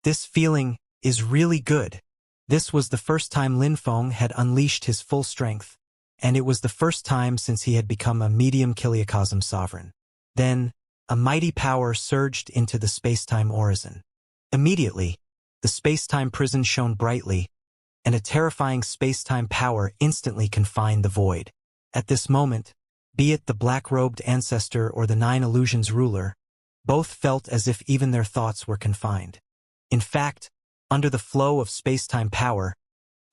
This feeling is really good. This was the first time Lin Feng had unleashed his full strength, and it was the first time since he had become a medium kiliocosm sovereign. Then, a mighty power surged into the space-time horizon. Immediately, the space-time prison shone brightly, and a terrifying space-time power instantly confined the void. At this moment, be it the black-robed ancestor or the Nine Illusions ruler, both felt as if even their thoughts were confined. In fact, under the flow of space-time power,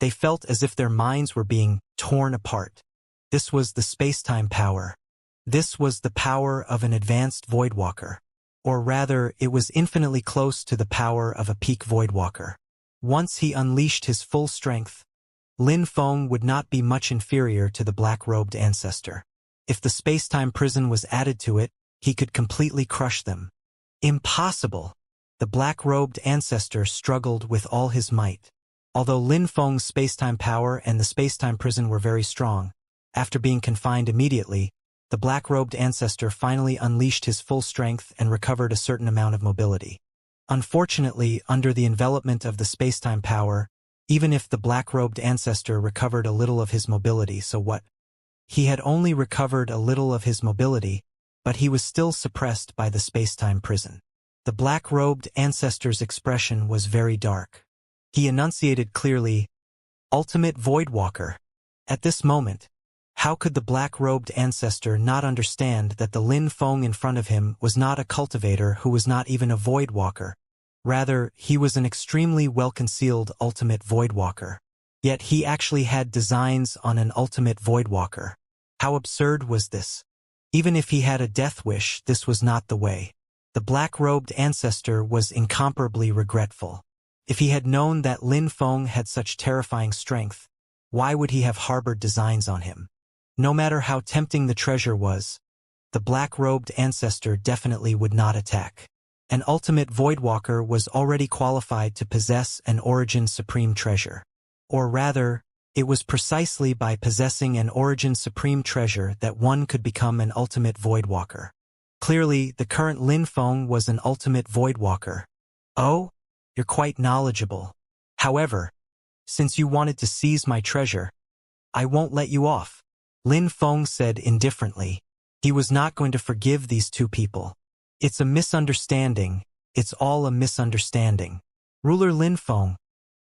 they felt as if their minds were being torn apart. This was the space-time power. This was the power of an advanced voidwalker. Or rather, it was infinitely close to the power of a peak voidwalker. Once he unleashed his full strength, Lin Feng would not be much inferior to the black-robed ancestor. If the space-time prison was added to it, he could completely crush them. Impossible! The black-robed ancestor struggled with all his might. Although Lin Feng's space-time power and the space-time prison were very strong, after being confined immediately, the black-robed ancestor finally unleashed his full strength and recovered a certain amount of mobility. Unfortunately, under the envelopment of the space-time power, even if the black-robed ancestor recovered a little of his mobility, so what? He had only recovered a little of his mobility, but he was still suppressed by the space-time prison. The black-robed ancestor's expression was very dark. He enunciated clearly, "Ultimate Voidwalker." At this moment, how could the black-robed ancestor not understand that the Lin Feng in front of him was not a cultivator who was not even a voidwalker? Rather, he was an extremely well-concealed ultimate voidwalker. Yet he actually had designs on an ultimate voidwalker. How absurd was this? Even if he had a death wish, this was not the way. The black-robed ancestor was incomparably regretful. If he had known that Lin Feng had such terrifying strength, why would he have harbored designs on him? No matter how tempting the treasure was, the black-robed ancestor definitely would not attack. An ultimate voidwalker was already qualified to possess an origin supreme treasure. Or rather, it was precisely by possessing an origin supreme treasure that one could become an ultimate voidwalker. Clearly, the current Lin Feng was an ultimate voidwalker. Oh, you're quite knowledgeable. However, since you wanted to seize my treasure, I won't let you off. Lin Feng said indifferently. He was not going to forgive these two people. It's a misunderstanding. It's all a misunderstanding. Ruler Lin Feng,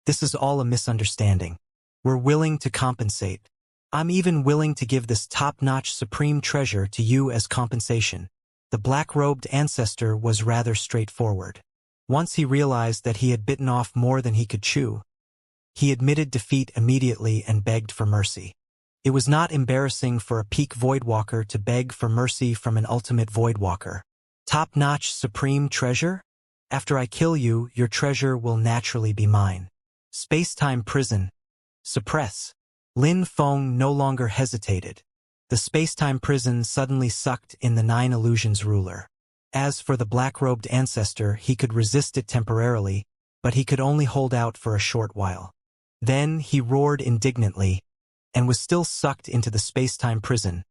this is all a misunderstanding. We're willing to compensate. I'm even willing to give this top-notch supreme treasure to you as compensation. The black-robed ancestor was rather straightforward. Once he realized that he had bitten off more than he could chew, he admitted defeat immediately and begged for mercy. It was not embarrassing for a peak voidwalker to beg for mercy from an ultimate voidwalker. Top-notch supreme treasure? After I kill you, your treasure will naturally be mine. Space-time prison. Suppress. Lin Feng no longer hesitated. The space-time prison suddenly sucked in the Nine Illusions ruler. As for the black-robed ancestor, he could resist it temporarily, but he could only hold out for a short while. Then he roared indignantly, and was still sucked into the space-time prison,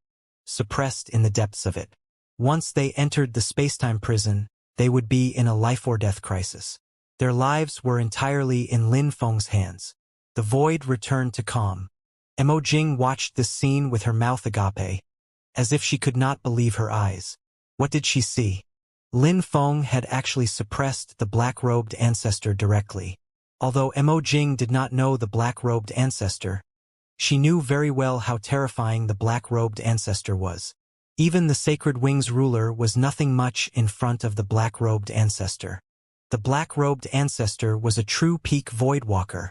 suppressed in the depths of it. Once they entered the space-time prison, they would be in a life-or-death crisis. Their lives were entirely in Lin Feng's hands. The void returned to calm. Mo Jing watched this scene with her mouth agape, as if she could not believe her eyes. What did she see? Lin Feng had actually suppressed the black-robed ancestor directly. Although Mo Jing did not know the black-robed ancestor, she knew very well how terrifying the black-robed ancestor was. Even the Sacred Wings ruler was nothing much in front of the black-robed ancestor. The black-robed ancestor was a true peak voidwalker.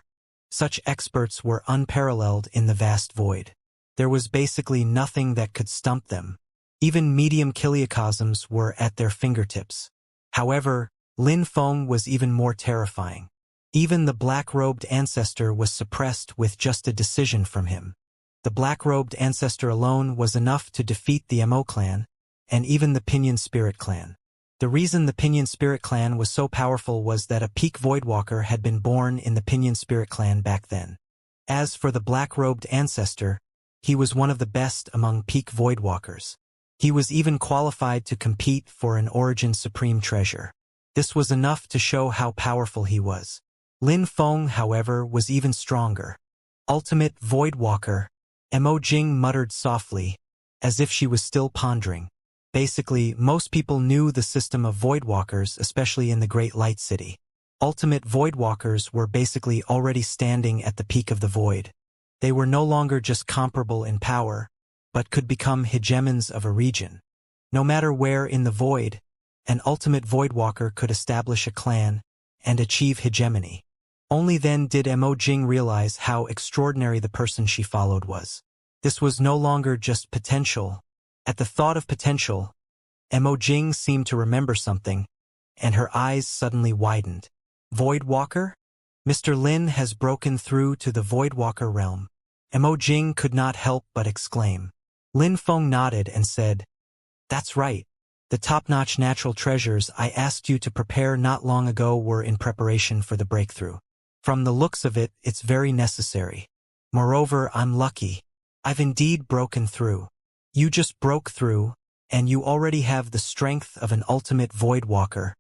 Such experts were unparalleled in the vast void. There was basically nothing that could stump them. Even medium kiliocosms were at their fingertips. However, Lin Feng was even more terrifying. Even the black-robed ancestor was suppressed with just a decision from him. The black-robed ancestor alone was enough to defeat the Mo clan, and even the Pinyin Spirit clan. The reason the Pinyin Spirit clan was so powerful was that a peak voidwalker had been born in the Pinyin Spirit clan back then. As for the black-robed ancestor, he was one of the best among peak voidwalkers. He was even qualified to compete for an Origin Supreme treasure. This was enough to show how powerful he was. Lin Feng, however, was even stronger. Ultimate Voidwalker, Mo Jing muttered softly, as if she was still pondering. Basically, most people knew the system of Voidwalkers, especially in the Great Light City. Ultimate Voidwalkers were basically already standing at the peak of the void. They were no longer just comparable in power, but could become hegemons of a region. No matter where in the void, an ultimate Voidwalker could establish a clan and achieve hegemony. Only then did Mo Jing realize how extraordinary the person she followed was. This was no longer just potential. At the thought of potential, Mo Jing seemed to remember something, and her eyes suddenly widened. Voidwalker? Mr. Lin has broken through to the Voidwalker realm. Mo Jing could not help but exclaim. Lin Feng nodded and said, "That's right. The top-notch natural treasures I asked you to prepare not long ago were in preparation for the breakthrough. From the looks of it, it's very necessary. Moreover, I'm lucky. I've indeed broken through. You just broke through, and you already have the strength of an ultimate Voidwalker."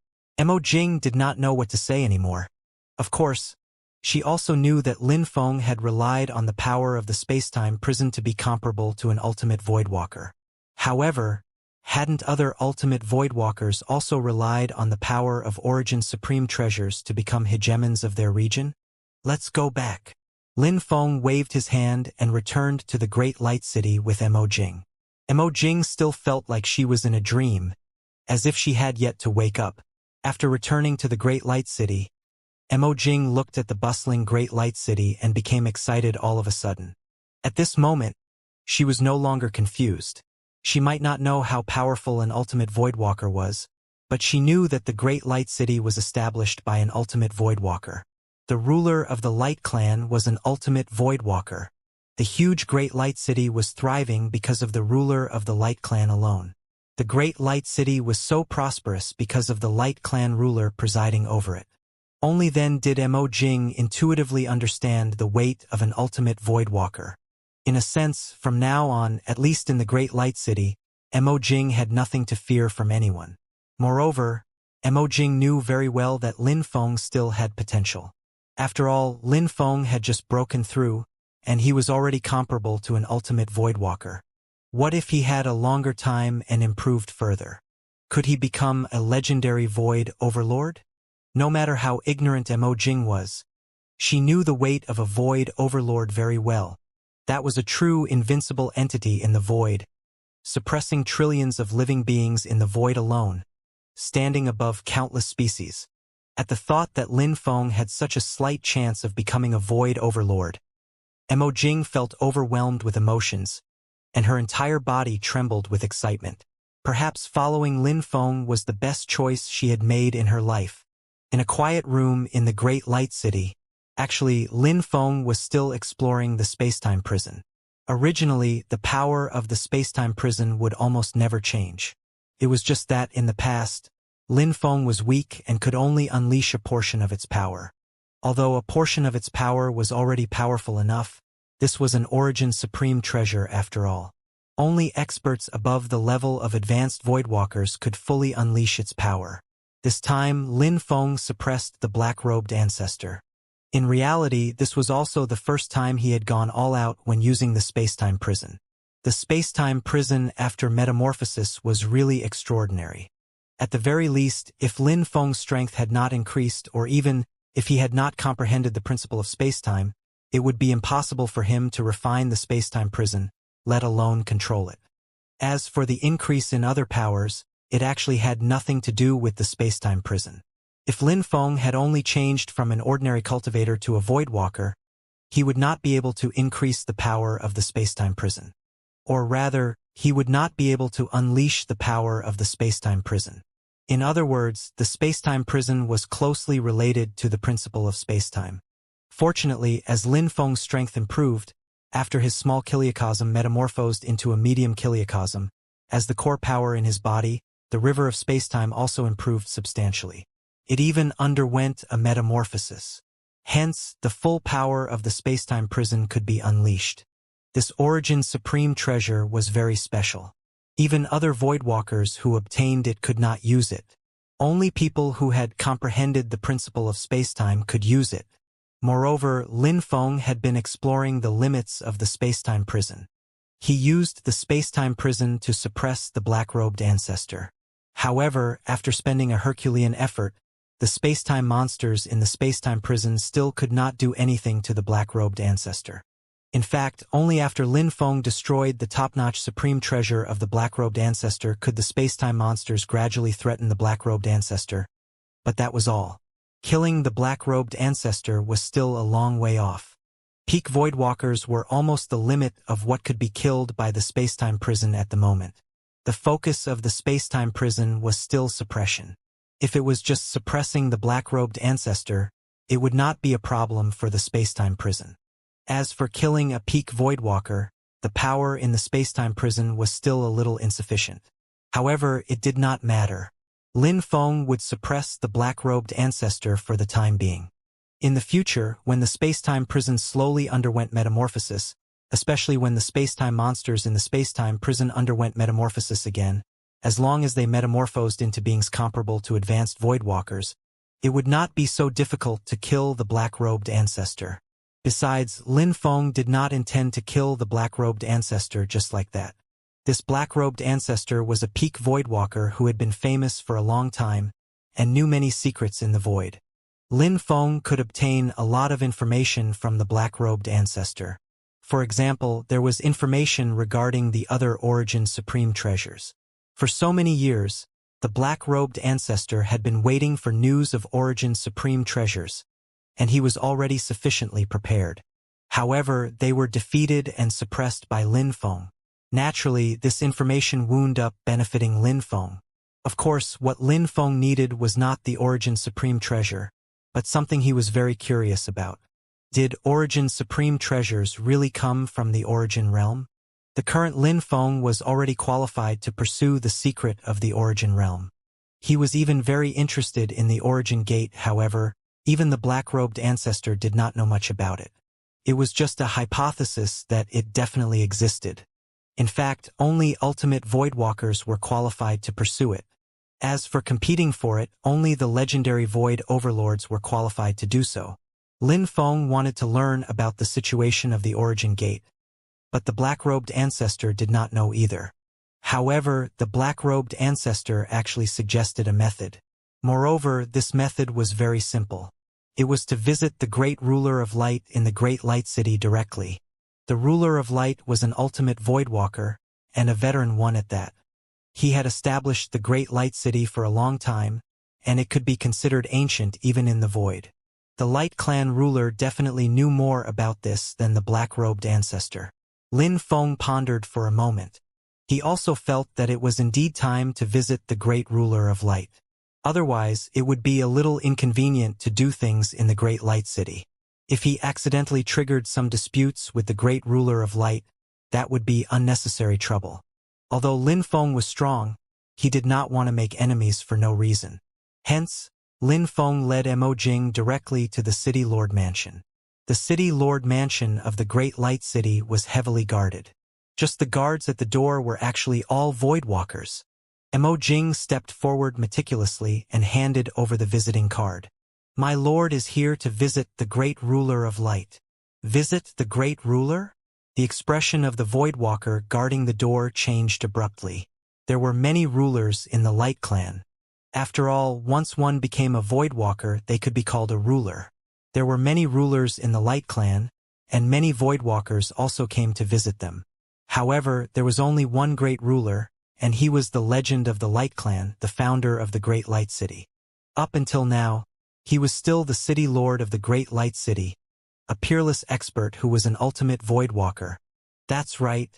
Mo Jing did not know what to say anymore. Of course, she also knew that Lin Feng had relied on the power of the spacetime prison to be comparable to an ultimate Voidwalker. However, hadn't other ultimate Voidwalkers also relied on the power of Origin's supreme treasures to become hegemons of their region? Let's go back. Lin Feng waved his hand and returned to the Great Light City with Mo Jing. Mo Jing still felt like she was in a dream, as if she had yet to wake up. After returning to the Great Light City, Mo Jing looked at the bustling Great Light City and became excited all of a sudden. At this moment, she was no longer confused. She might not know how powerful an ultimate Voidwalker was, but she knew that the Great Light City was established by an ultimate Voidwalker. The ruler of the Light Clan was an ultimate Voidwalker. The huge Great Light City was thriving because of the ruler of the Light Clan alone. The Great Light City was so prosperous because of the Light Clan ruler presiding over it. Only then did Mo Jing intuitively understand the weight of an ultimate Voidwalker. In a sense, from now on, at least in the Great Light City, Mo Jing had nothing to fear from anyone. Moreover, Mo Jing knew very well that Lin Feng still had potential. After all, Lin Feng had just broken through, and he was already comparable to an ultimate Voidwalker. What if he had a longer time and improved further? Could he become a legendary Void Overlord? No matter how ignorant Mo Jing was, she knew the weight of a Void Overlord very well. That was a true invincible entity in the void, suppressing trillions of living beings in the void alone, standing above countless species. At the thought that Lin Feng had such a slight chance of becoming a Void Overlord, Mo Jing felt overwhelmed with emotions, and her entire body trembled with excitement. Perhaps following Lin Feng was the best choice she had made in her life. In a quiet room in the Great Light City, actually, Lin Feng was still exploring the spacetime prison. Originally, the power of the spacetime prison would almost never change. It was just that, in the past, Lin Feng was weak and could only unleash a portion of its power. Although a portion of its power was already powerful enough, this was an Origin supreme treasure after all. Only experts above the level of advanced Voidwalkers could fully unleash its power. This time, Lin Feng suppressed the black-robed ancestor. In reality, this was also the first time he had gone all out when using the spacetime prison. The spacetime prison after metamorphosis was really extraordinary. At the very least, if Lin Feng's strength had not increased, or even if he had not comprehended the principle of spacetime, it would be impossible for him to refine the spacetime prison, let alone control it. As for the increase in other powers, it actually had nothing to do with the spacetime prison. If Lin Feng had only changed from an ordinary cultivator to a Voidwalker, he would not be able to increase the power of the spacetime prison. Or rather, he would not be able to unleash the power of the spacetime prison. In other words, the spacetime prison was closely related to the principle of spacetime. Fortunately, as Lin Feng's strength improved, after his small kiliocosm metamorphosed into a medium kiliocosm, as the core power in his body, the river of spacetime also improved substantially. It even underwent a metamorphosis. Hence, the full power of the spacetime prison could be unleashed. This Origin supreme treasure was very special. Even other Voidwalkers who obtained it could not use it. Only people who had comprehended the principle of spacetime could use it. Moreover, Lin Feng had been exploring the limits of the spacetime prison. He used the spacetime prison to suppress the black-robed ancestor. However, after spending a Herculean effort, the spacetime monsters in the spacetime prison still could not do anything to the black-robed ancestor. In fact, only after Lin Feng destroyed the top-notch supreme treasure of the black-robed ancestor could the spacetime monsters gradually threaten the black-robed ancestor. But that was all. Killing the black-robed ancestor was still a long way off. Peak Voidwalkers were almost the limit of what could be killed by the spacetime prison at the moment. The focus of the spacetime prison was still suppression. If it was just suppressing the black-robed ancestor, it would not be a problem for the spacetime prison. As for killing a peak Voidwalker, the power in the spacetime prison was still a little insufficient. However, it did not matter. Lin Feng would suppress the black-robed ancestor for the time being. In the future, when the spacetime prison slowly underwent metamorphosis, especially when the spacetime monsters in the spacetime prison underwent metamorphosis again, as long as they metamorphosed into beings comparable to advanced Voidwalkers, it would not be so difficult to kill the black-robed ancestor. Besides, Lin Feng did not intend to kill the black-robed ancestor just like that. This black-robed ancestor was a peak Voidwalker who had been famous for a long time and knew many secrets in the void. Lin Feng could obtain a lot of information from the black-robed ancestor. For example, there was information regarding the other Origin Supreme treasures. For so many years, the black-robed ancestor had been waiting for news of Origin Supreme treasures, and he was already sufficiently prepared. However, they were defeated and suppressed by Lin Feng. Naturally, this information wound up benefiting Lin Feng. Of course, what Lin Feng needed was not the Origin Supreme treasure, but something he was very curious about. Did Origin Supreme treasures really come from the Origin realm? The current Lin Feng was already qualified to pursue the secret of the Origin realm. He was even very interested in the Origin Gate. However, even the black-robed ancestor did not know much about it. It was just a hypothesis that it definitely existed. In fact, only ultimate Voidwalkers were qualified to pursue it. As for competing for it, only the legendary Void Overlords were qualified to do so. Lin Feng wanted to learn about the situation of the Origin Gate, but the black-robed ancestor did not know either. However, the black-robed ancestor actually suggested a method. Moreover, this method was very simple. It was to visit the Great Ruler of Light in the Great Light City directly. The Ruler of Light was an ultimate Voidwalker, and a veteran one at that. He had established the Great Light City for a long time, and it could be considered ancient even in the Void. The Light Clan ruler definitely knew more about this than the black-robed ancestor. Lin Feng pondered for a moment. He also felt that it was indeed time to visit the Great Ruler of Light. Otherwise, it would be a little inconvenient to do things in the Great Light City. If he accidentally triggered some disputes with the Great Ruler of Light, that would be unnecessary trouble. Although Lin Feng was strong, he did not want to make enemies for no reason. Hence, Lin Feng led Mo Jing directly to the City Lord Mansion. The City Lord Mansion of the Great Light City was heavily guarded. Just the guards at the door were actually all Voidwalkers. Mo Jing stepped forward meticulously and handed over the visiting card. "My lord is here to visit the Great Ruler of Light." Visit the Great Ruler? The expression of the Voidwalker guarding the door changed abruptly. There were many rulers in the Light Clan. After all, once one became a Voidwalker, they could be called a ruler. There were many rulers in the Light Clan, and many Voidwalkers also came to visit them. However, there was only one great ruler, and he was the legend of the Light Clan, the founder of the Great Light City. Up until now, he was still the City Lord of the Great Light City, a peerless expert who was an ultimate Voidwalker. "That's right.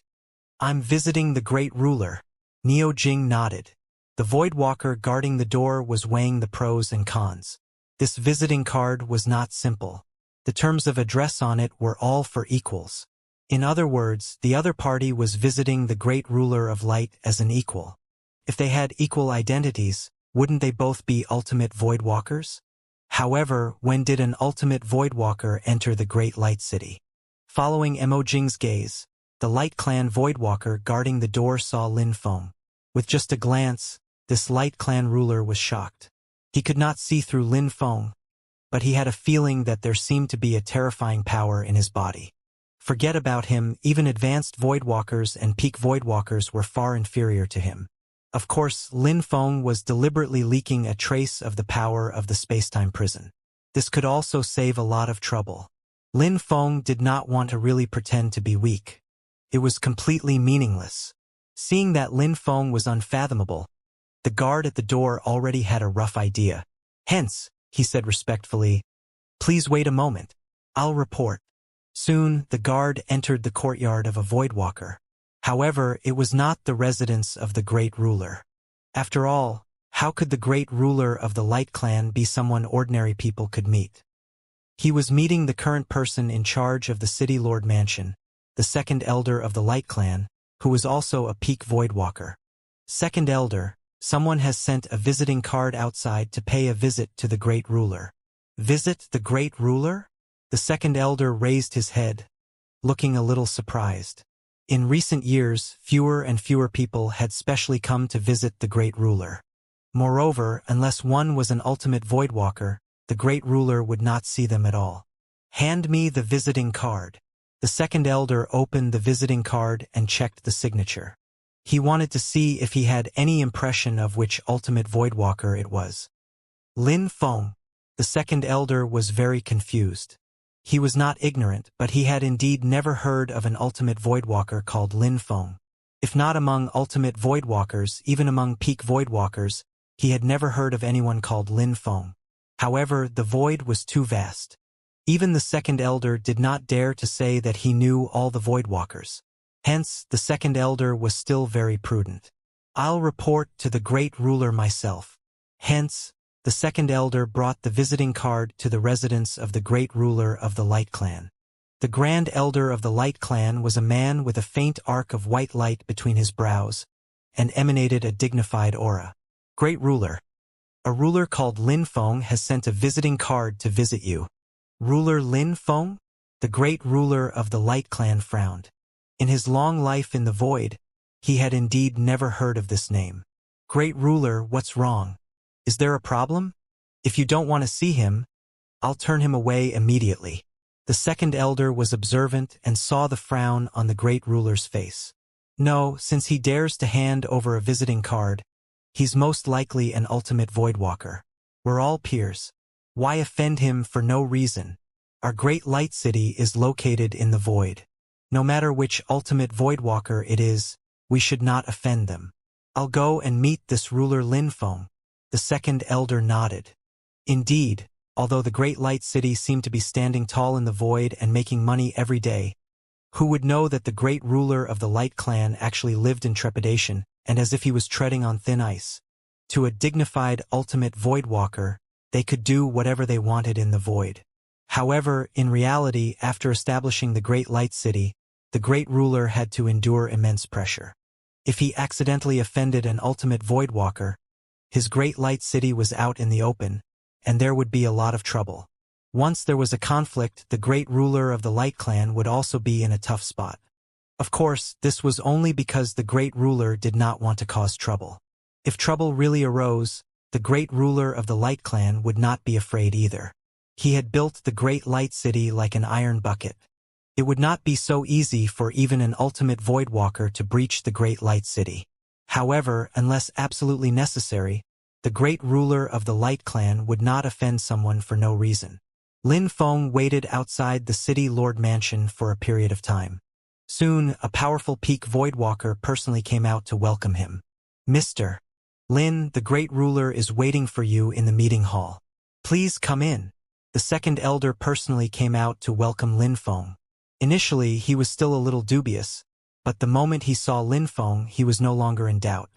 I'm visiting the Great Ruler." Neo Jing nodded. The Voidwalker guarding the door was weighing the pros and cons. This visiting card was not simple. The terms of address on it were all for equals. In other words, the other party was visiting the Great Ruler of Light as an equal. If they had equal identities, wouldn't they both be ultimate Voidwalkers? However, when did an ultimate Voidwalker enter the Great Light City? Following Mo Jing's gaze, the Light Clan Voidwalker guarding the door saw Lin Feng. With just a glance, This Light Clan ruler was shocked. He could not see through Lin Feng, but he had a feeling that there seemed to be a terrifying power in his body. Forget about him, even advanced Voidwalkers and peak Voidwalkers were far inferior to him. Of course, Lin Feng was deliberately leaking a trace of the power of the spacetime prison. This could also save a lot of trouble. Lin Feng did not want to really pretend to be weak. It was completely meaningless. Seeing that Lin Feng was unfathomable, the guard at the door already had a rough idea. Hence, he said respectfully, "Please wait a moment. I'll report." Soon, the guard entered the courtyard of a Voidwalker. However, it was not the residence of the Great Ruler. After all, how could the Great Ruler of the Light Clan be someone ordinary people could meet? He was meeting the current person in charge of the City Lord Mansion, the second elder of the Light Clan, who was also a peak Voidwalker. Second elder, someone has sent a visiting card outside to pay a visit to the Great Ruler. Visit the Great Ruler? The second elder raised his head, looking a little surprised. In recent years, fewer and fewer people had specially come to visit the Great Ruler. Moreover, unless one was an ultimate Voidwalker, the Great Ruler would not see them at all. "Hand me the visiting card." The second elder opened the visiting card and checked the signature. He wanted to see if he had any impression of which ultimate Voidwalker it was. Lin Feng. The second elder was very confused. He was not ignorant, but he had indeed never heard of an ultimate Voidwalker called Lin Feng. If not among ultimate Voidwalkers, even among peak Voidwalkers, he had never heard of anyone called Lin Feng. However, the void was too vast. Even the second elder did not dare to say that he knew all the Voidwalkers. Hence, the second elder was still very prudent. "I'll report to the Great Ruler myself." Hence, the second elder brought the visiting card to the residence of the Great Ruler of the Light Clan. The Grand Elder of the Light Clan was a man with a faint arc of white light between his brows, and emanated a dignified aura. "Great Ruler. A ruler called Lin Feng has sent a visiting card to visit you." "Ruler Lin Feng?" The Great Ruler of the Light Clan frowned. In his long life in the void, he had indeed never heard of this name. "Great Ruler, what's wrong? Is there a problem? If you don't want to see him, I'll turn him away immediately." The second elder was observant and saw the frown on the Great Ruler's face. No, since he dares to hand over a visiting card, he's most likely an ultimate Voidwalker. We're all peers. Why offend him for no reason? Our great light city is located in the void. No matter which ultimate Voidwalker it is, we should not offend them. "I'll go and meet this ruler Lin Feng." The second elder nodded. Indeed, although the great light city seemed to be standing tall in the void and making money every day, who would know that the great ruler of the Light Clan actually lived in trepidation, and as if he was treading on thin ice? To a dignified ultimate Voidwalker, they could do whatever they wanted in the void. However, in reality, after establishing the Great Light City, the Great Ruler had to endure immense pressure. If he accidentally offended an ultimate Voidwalker, his Great Light City was out in the open, and there would be a lot of trouble. Once there was a conflict, the Great Ruler of the Light Clan would also be in a tough spot. Of course, this was only because the Great Ruler did not want to cause trouble. If trouble really arose, the Great Ruler of the Light Clan would not be afraid either. He had built the Great Light City like an iron bucket. It would not be so easy for even an ultimate Voidwalker to breach the Great Light City. However, unless absolutely necessary, the Great Ruler of the Light Clan would not offend someone for no reason. Lin Feng waited outside the City Lord Mansion for a period of time. Soon, a powerful peak Voidwalker personally came out to welcome him. "Mr. Lin, the Great Ruler is waiting for you in the meeting hall. Please come in." The second elder personally came out to welcome Lin Feng. Initially, he was still a little dubious, but the moment he saw Lin Feng, he was no longer in doubt.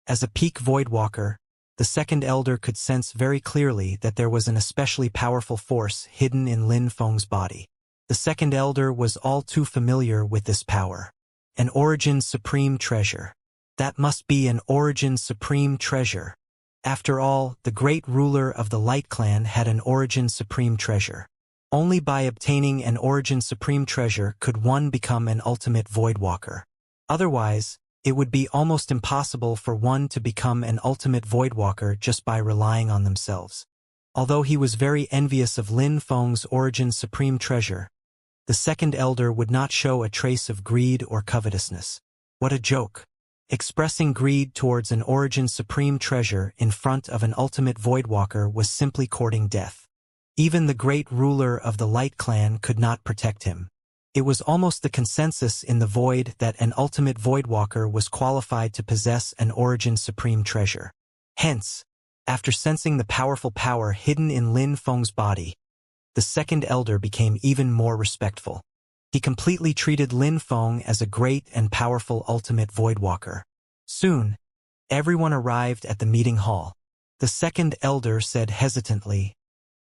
As a peak Voidwalker, the second elder could sense very clearly that there was an especially powerful force hidden in Lin Feng's body. The second elder was all too familiar with this power. An Origin Supreme Treasure. That must be an Origin Supreme Treasure. After all, the Great Ruler of the Light Clan had an Origin Supreme Treasure. Only by obtaining an Origin Supreme Treasure could one become an ultimate Voidwalker. Otherwise, It would be almost impossible for one to become an ultimate voidwalker just by relying on themselves. Although he was very envious of Lin Feng's Origin's supreme treasure, the second elder would not show a trace of greed or covetousness. What a joke! Expressing greed towards an Origin's supreme treasure in front of an ultimate voidwalker was simply courting death. Even the great ruler of the Light Clan could not protect him. It was almost the consensus in the Void that an ultimate voidwalker was qualified to possess an Origin's supreme treasure. Hence, after sensing the powerful power hidden in Lin Feng's body, the second elder became even more respectful. He completely treated Lin Feng as a great and powerful ultimate voidwalker. Soon, everyone arrived at the meeting hall. The second elder said hesitantly,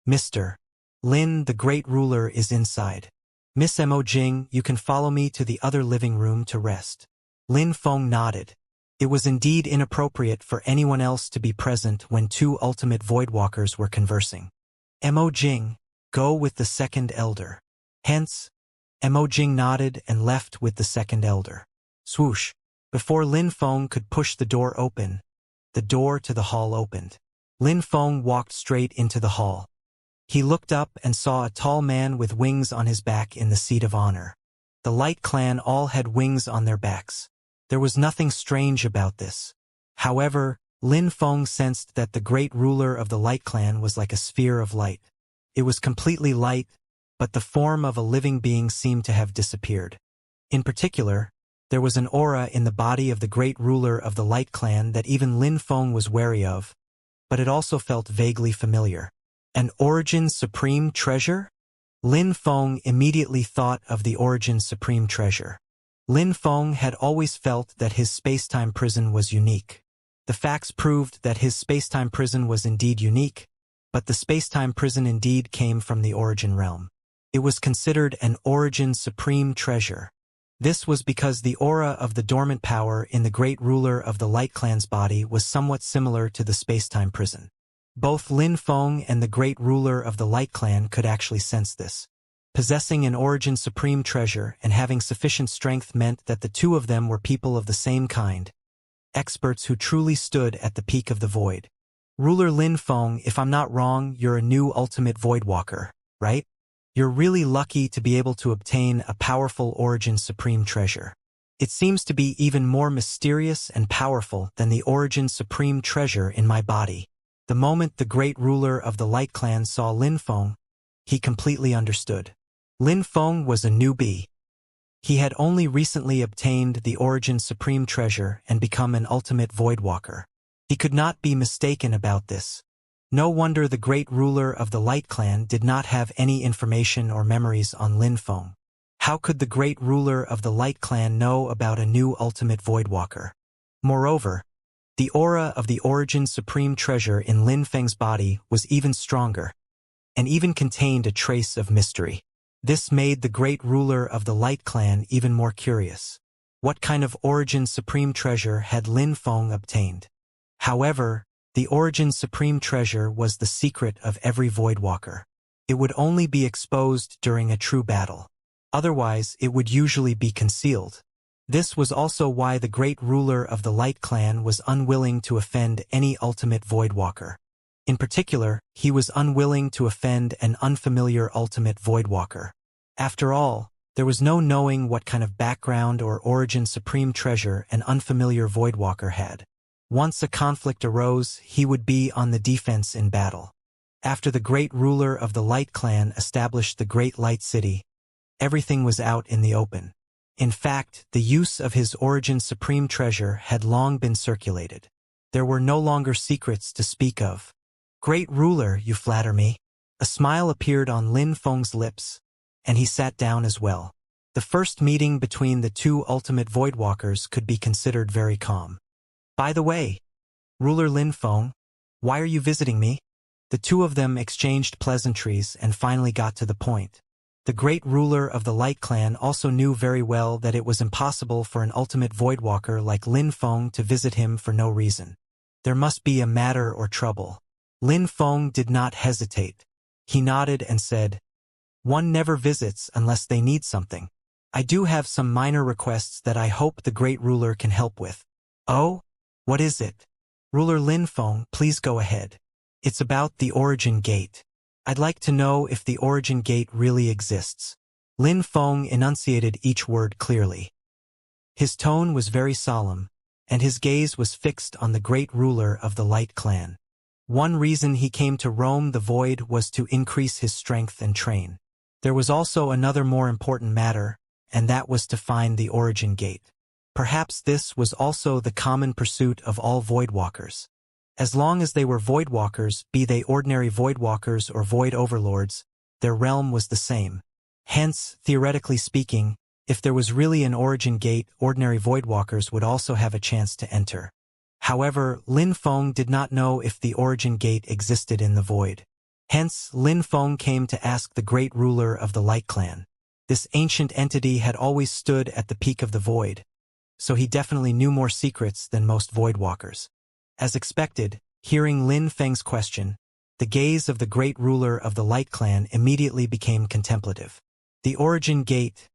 "Mr. Lin, the great ruler, is inside. Miss Mo Jing, you can follow me to the other living room to rest." Lin Feng nodded. It was indeed inappropriate for anyone else to be present when two ultimate voidwalkers were conversing. Mo Jing, go with the second elder. Hence, Mo Jing nodded and left with the second elder. Swoosh! Before Lin Feng could push the door open, the door to the hall opened. Lin Feng walked straight into the hall. He looked up and saw a tall man with wings on his back in the seat of honor. The Light Clan all had wings on their backs. There was nothing strange about this. However, Lin Feng sensed that the great ruler of the Light Clan was like a sphere of light. It was completely light, but the form of a living being seemed to have disappeared. In particular, there was an aura in the body of the great ruler of the Light Clan that even Lin Feng was wary of, but it also felt vaguely familiar. An Origin's supreme treasure? Lin Feng immediately thought of the Origin's supreme treasure. Lin Feng had always felt that his space-time prison was unique. The facts proved that his space-time prison was indeed unique, but the space-time prison indeed came from the Origin realm. It was considered an Origin's supreme treasure. This was because the aura of the dormant power in the great ruler of the Light Clan's body was somewhat similar to the space-time prison. Both Lin Feng and the great ruler of the Light Clan could actually sense this. Possessing an Origin's supreme treasure and having sufficient strength meant that the two of them were people of the same kind, experts who truly stood at the peak of the void. Ruler Lin Feng, if I'm not wrong, you're a new ultimate voidwalker, right? You're really lucky to be able to obtain a powerful Origin's supreme treasure. It seems to be even more mysterious and powerful than the Origin's supreme treasure in my body. The moment the great ruler of the Light Clan saw Lin Feng, he completely understood. Lin Feng was a newbie. He had only recently obtained the Origin's supreme treasure and become an ultimate voidwalker. He could not be mistaken about this. No wonder the great ruler of the Light Clan did not have any information or memories on Lin Feng. How could the great ruler of the Light Clan know about a new ultimate voidwalker? Moreover, the aura of the Origin's supreme treasure in Lin Feng's body was even stronger, and even contained a trace of mystery. This made the great ruler of the Light Clan even more curious. What kind of Origin's supreme treasure had Lin Feng obtained? However, the Origin's supreme treasure was the secret of every voidwalker. It would only be exposed during a true battle. Otherwise, it would usually be concealed. This was also why the great ruler of the Light Clan was unwilling to offend any ultimate voidwalker. In particular, he was unwilling to offend an unfamiliar ultimate voidwalker. After all, there was no knowing what kind of background or Origin's supreme treasure an unfamiliar voidwalker had. Once a conflict arose, he would be on the defense in battle. After the great ruler of the Light Clan established the Great Light City, everything was out in the open. In fact, the use of his Origin's supreme treasure had long been circulated. There were no longer secrets to speak of. "Great ruler, you flatter me." A smile appeared on Lin Feng's lips, and he sat down as well. The first meeting between the two ultimate voidwalkers could be considered very calm. "By the way, Ruler Lin Feng, why are you visiting me?" The two of them exchanged pleasantries and finally got to the point. The great ruler of the Light Clan also knew very well that it was impossible for an ultimate voidwalker like Lin Feng to visit him for no reason. There must be a matter or trouble. Lin Feng did not hesitate. He nodded and said, "One never visits unless they need something. I do have some minor requests that I hope the great ruler can help with. Oh? What is it? Ruler Lin Feng, please go ahead. It's about the origin gate. I'd like to know if the origin gate really exists. Lin Feng enunciated each word clearly. His tone was very solemn, and his gaze was fixed on the great ruler of the Light Clan. One reason he came to roam the void was to increase his strength and train. There was also another more important matter, and that was to find the origin gate. Perhaps this was also the common pursuit of all voidwalkers. As long as they were voidwalkers, be they ordinary voidwalkers or void overlords, their realm was the same. Hence, theoretically speaking, if there was really an origin gate, ordinary voidwalkers would also have a chance to enter. However, Lin Feng did not know if the origin gate existed in the void. Hence, Lin Feng came to ask the great ruler of the Light Clan. This ancient entity had always stood at the peak of the void, so he definitely knew more secrets than most voidwalkers. As expected, hearing Lin Feng's question, the gaze of the great ruler of the Light Clan immediately became contemplative. The origin gate.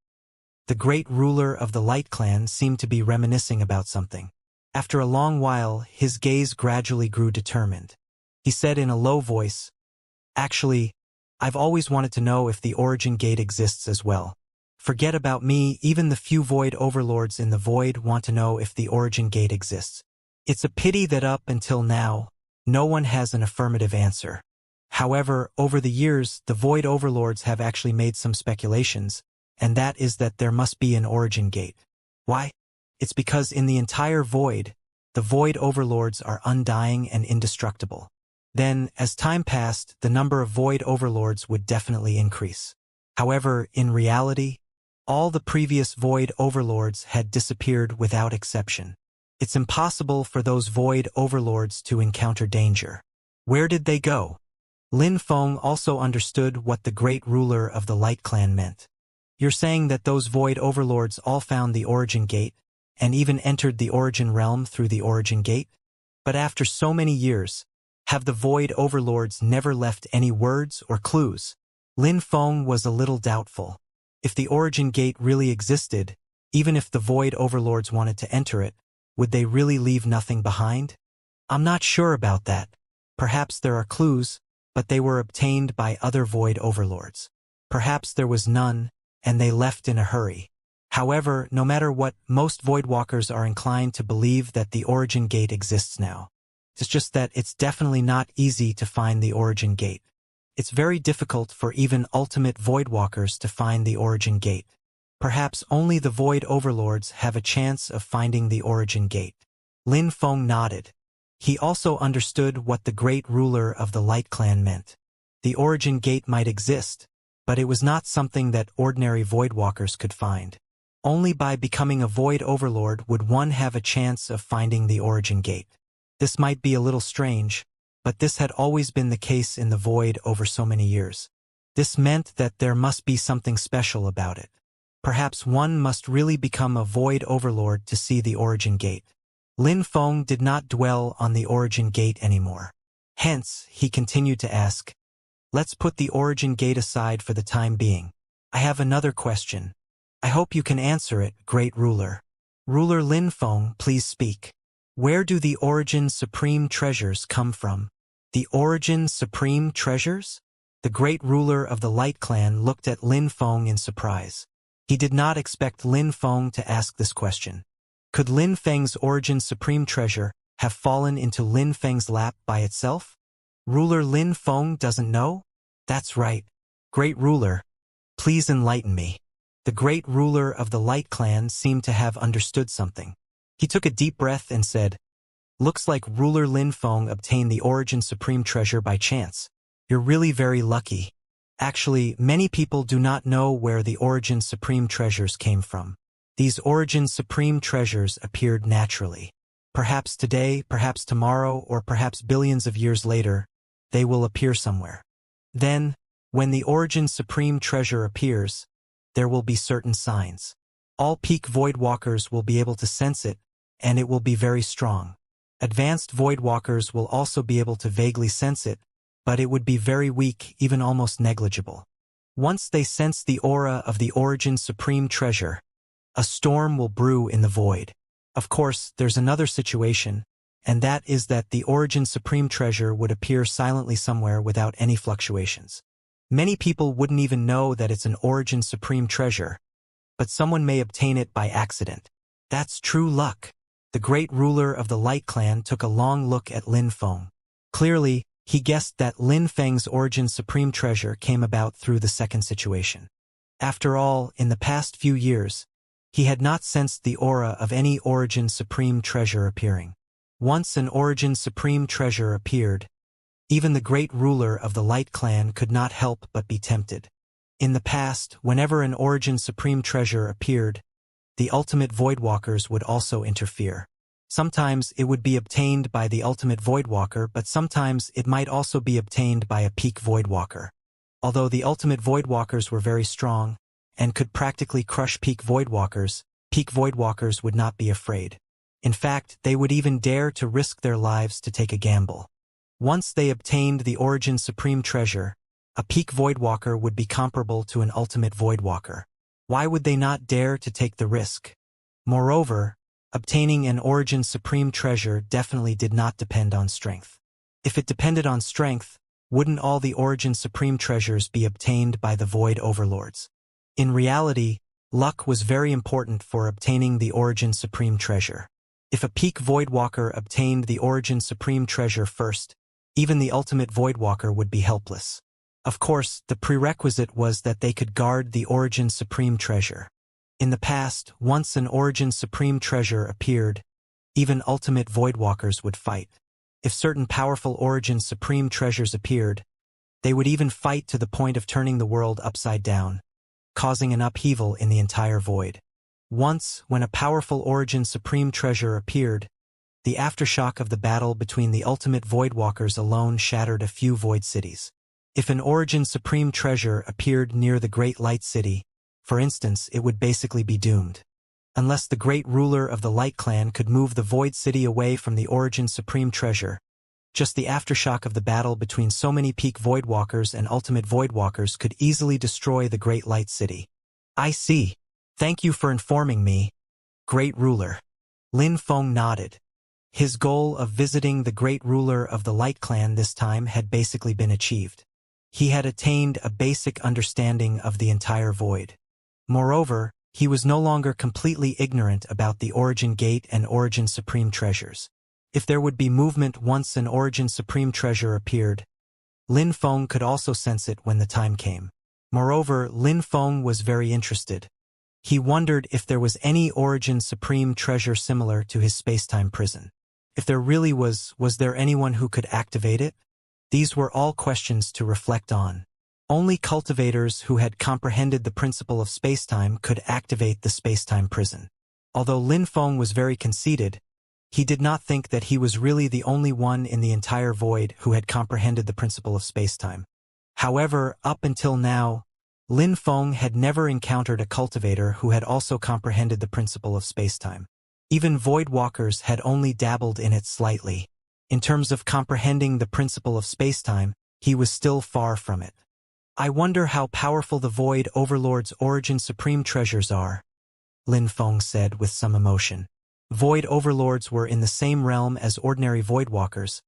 The great ruler of the Light Clan seemed to be reminiscing about something. After a long while, his gaze gradually grew determined. He said in a low voice, "Actually, I've always wanted to know if the origin gate exists as well. Forget about me, even the few void overlords in the void want to know if the origin gate exists. It's a pity that up until now, no one has an affirmative answer. However, over the years, the void overlords have actually made some speculations, and that is that there must be an origin gate. Why? It's because in the entire void, the void overlords are undying and indestructible. Then, as time passed, the number of void overlords would definitely increase. However, in reality, all the previous void overlords had disappeared without exception. It's impossible for those void overlords to encounter danger. Where did they go?" Lin Feng also understood what the great ruler of the Light Clan meant. "You're saying that those void overlords all found the origin gate, and even entered the origin realm through the origin gate? But after so many years, have the void overlords never left any words or clues?" Lin Feng was a little doubtful. If the origin gate really existed, even if the void overlords wanted to enter it, would they really leave nothing behind? "I'm not sure about that. Perhaps there are clues, but they were obtained by other void overlords. Perhaps there was none, and they left in a hurry. However, no matter what, most voidwalkers are inclined to believe that the origin gate exists now. It's just that it's definitely not easy to find the origin gate. It's very difficult for even ultimate voidwalkers to find the origin gate. Perhaps only the void overlords have a chance of finding the origin gate." Lin Feng nodded. He also understood what the great ruler of the Light Clan meant. The origin gate might exist, but it was not something that ordinary voidwalkers could find. Only by becoming a void overlord would one have a chance of finding the origin gate. This might be a little strange, but this had always been the case in the void over so many years. This meant that there must be something special about it. Perhaps one must really become a void overlord to see the origin gate. Lin Feng did not dwell on the origin gate anymore. Hence, he continued to ask, "Let's put the origin gate aside for the time being. I have another question. I hope you can answer it, great ruler." "Ruler Lin Feng, please speak. Where do the origin supreme treasures come from?" "The origin supreme treasures?" The great ruler of the Light Clan looked at Lin Feng in surprise. He did not expect Lin Feng to ask this question. Could Lin Feng's origin supreme treasure have fallen into Lin Feng's lap by itself? Ruler Lin Feng doesn't know? That's right. Great ruler, please enlighten me. The great ruler of the Light Clan seemed to have understood something. He took a deep breath and said, "Looks like Ruler Lin Feng obtained the origin supreme treasure by chance. You're really very lucky. Actually, many people do not know where the origin supreme treasures came from. These origin supreme treasures appeared naturally. Perhaps today, perhaps tomorrow, or perhaps billions of years later, they will appear somewhere. Then, when the origin supreme treasure appears, there will be certain signs. All peak voidwalkers will be able to sense it, and it will be very strong. Advanced voidwalkers will also be able to vaguely sense it, but it would be very weak, even almost negligible. Once they sense the aura of the origin supreme treasure, a storm will brew in the void. Of course, there's another situation, and that is that the origin supreme treasure would appear silently somewhere without any fluctuations. Many people wouldn't even know that it's an origin supreme treasure, but someone may obtain it by accident. That's true luck. The great ruler of the Light Clan took a long look at Lin Feng. Clearly, he guessed that Lin Feng's origin supreme treasure came about through the second situation. After all, in the past few years, he had not sensed the aura of any origin supreme treasure appearing. Once an origin supreme treasure appeared, even the great ruler of the Light Clan could not help but be tempted. In the past, whenever an origin supreme treasure appeared, the ultimate Voidwalkers would also interfere. Sometimes it would be obtained by the ultimate Voidwalker, but sometimes it might also be obtained by a peak Voidwalker. Although the ultimate Voidwalkers were very strong and could practically crush peak Voidwalkers would not be afraid. In fact, they would even dare to risk their lives to take a gamble. Once they obtained the origin supreme treasure, a peak Voidwalker would be comparable to an ultimate Voidwalker. Why would they not dare to take the risk? Moreover, obtaining an origin supreme treasure definitely did not depend on strength. If it depended on strength, wouldn't all the origin supreme treasures be obtained by the Void Overlords? In reality, luck was very important for obtaining the origin supreme treasure. If a peak Voidwalker obtained the origin supreme treasure first, even the ultimate Voidwalker would be helpless. Of course, the prerequisite was that they could guard the origin supreme treasure. In the past, once an origin supreme treasure appeared, even ultimate Voidwalkers would fight. If certain powerful origin supreme treasures appeared, they would even fight to the point of turning the world upside down, causing an upheaval in the entire void. Once, when a powerful origin supreme treasure appeared, the aftershock of the battle between the ultimate Voidwalkers alone shattered a few void cities. If an origin supreme treasure appeared near the Great Light City, for instance, it would basically be doomed. Unless the great ruler of the Light Clan could move the Void City away from the origin supreme treasure, just the aftershock of the battle between so many peak Voidwalkers and ultimate Voidwalkers could easily destroy the Great Light City. I see. Thank you for informing me, Great Ruler. Lin Feng nodded. His goal of visiting the great ruler of the Light Clan this time had basically been achieved. He had attained a basic understanding of the entire void. Moreover, he was no longer completely ignorant about the Origin Gate and Origin Supreme treasures. If there would be movement once an Origin Supreme treasure appeared, Lin Feng could also sense it when the time came. Moreover, Lin Feng was very interested. He wondered if there was any Origin Supreme treasure similar to his spacetime prison. If there really was there anyone who could activate it? These were all questions to reflect on. Only cultivators who had comprehended the principle of spacetime could activate the spacetime prison. Although Lin Feng was very conceited, he did not think that he was really the only one in the entire void who had comprehended the principle of spacetime. However, up until now, Lin Feng had never encountered a cultivator who had also comprehended the principle of spacetime. Even Voidwalkers had only dabbled in it slightly. In terms of comprehending the principle of spacetime, he was still far from it. I wonder how powerful the Void Overlord's Origin Supreme treasures are, Lin Feng said with some emotion. Void Overlords were in the same realm as ordinary Voidwalkers,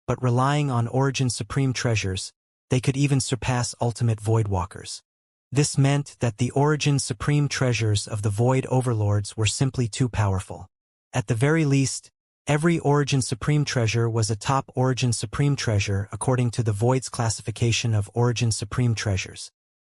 but relying on Origin Supreme treasures, they could even surpass ultimate Voidwalkers. This meant that the Origin Supreme treasures of the Void Overlords were simply too powerful. At the very least, every Origin Supreme treasure was a top Origin Supreme treasure according to the Void's classification of Origin Supreme treasures.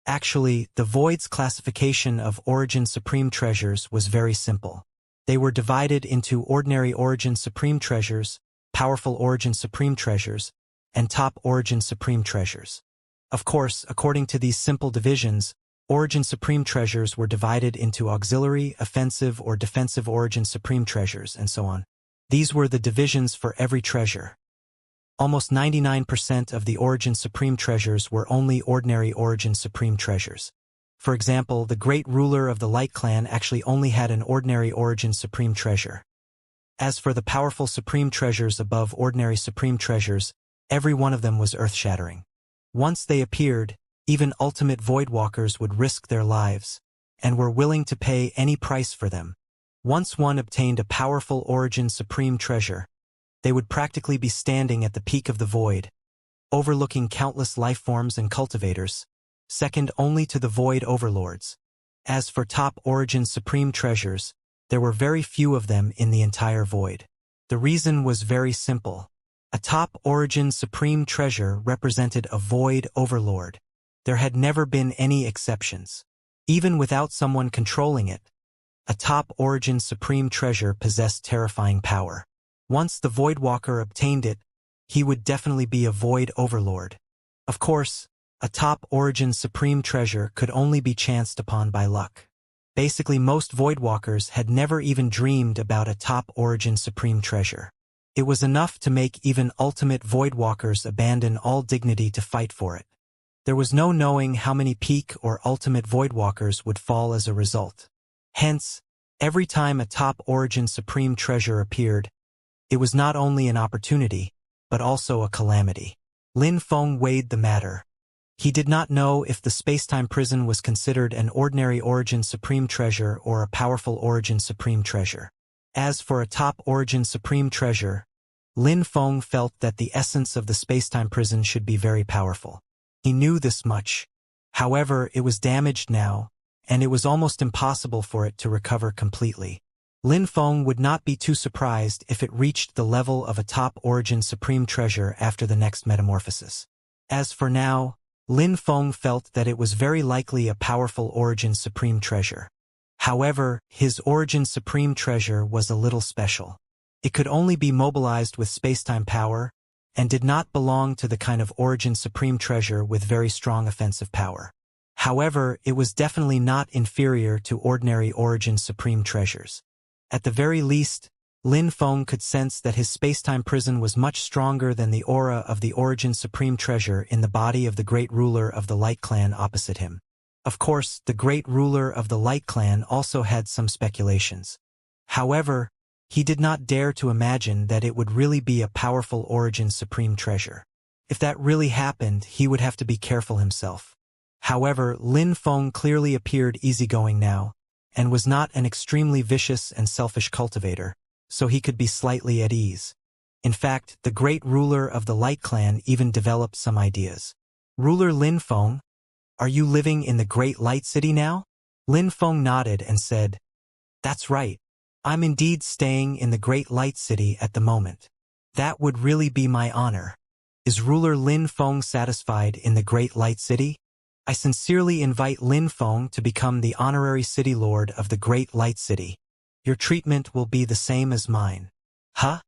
Actually, the Void's classification of Origin Supreme treasures was very simple. They were divided into ordinary Origin Supreme treasures, powerful Origin Supreme treasures, and top Origin Supreme treasures. Of course, according to these simple divisions, Origin Supreme treasures were divided into auxiliary, offensive, or defensive Origin Supreme treasures, and so on. These were the divisions for every treasure. Almost 99% of the Origin Supreme treasures were only ordinary Origin Supreme treasures. For example, the great ruler of the Light Clan actually only had an ordinary Origin Supreme treasure. As for the powerful Supreme treasures above ordinary Supreme treasures, every one of them was earth-shattering. Once they appeared, Even ultimate voidwalkers would risk their lives, and were willing to pay any price for them. Once one obtained a powerful origin supreme treasure, they would practically be standing at the peak of the void, overlooking countless lifeforms and cultivators, second only to the void overlords. As for top origin supreme treasures, there were very few of them in the entire void. The reason was very simple. A top origin supreme treasure represented a void overlord. There had never been any exceptions. Even without someone controlling it, a top origin supreme treasure possessed terrifying power. Once the voidwalker obtained it, he would definitely be a void overlord. Of course, a top origin supreme treasure could only be chanced upon by luck. Basically, most voidwalkers had never even dreamed about a top origin supreme treasure. It was enough to make even ultimate voidwalkers abandon all dignity to fight for it. There was no knowing how many peak or ultimate voidwalkers would fall as a result. Hence, every time a top origin supreme treasure appeared, it was not only an opportunity, but also a calamity. Lin Feng weighed the matter. He did not know if the spacetime prison was considered an ordinary origin supreme treasure or a powerful origin supreme treasure. As for a top origin supreme treasure, Lin Feng felt that the essence of the spacetime prison should be very powerful. He knew this much. However, it was damaged now, and it was almost impossible for it to recover completely. Lin Feng would not be too surprised if it reached the level of a top origin supreme treasure after the next metamorphosis. As for now, Lin Feng felt that it was very likely a powerful origin supreme treasure. However, his origin supreme treasure was a little special. It could only be mobilized with spacetime power, and did not belong to the kind of origin supreme treasure with very strong offensive power. However, it was definitely not inferior to ordinary origin supreme treasures. At the very least, Lin Feng could sense that his spacetime prison was much stronger than the aura of the origin supreme treasure in the body of the great ruler of the Light Clan opposite him. Of course, the great ruler of the Light Clan also had some speculations. However, he did not dare to imagine that it would really be a powerful origin supreme treasure. If that really happened, he would have to be careful himself. However, Lin Feng clearly appeared easygoing now, and was not an extremely vicious and selfish cultivator, so he could be slightly at ease. In fact, the great ruler of the Light Clan even developed some ideas. "Ruler Lin Feng, are you living in the Great Light City now?" Lin Feng nodded and said, "That's right. I'm indeed staying in the Great Light City at the moment. That would really be my honor. Is Ruler Lin Feng satisfied in the Great Light City? I sincerely invite Lin Feng to become the honorary city lord of the Great Light City. Your treatment will be the same as mine." "Huh?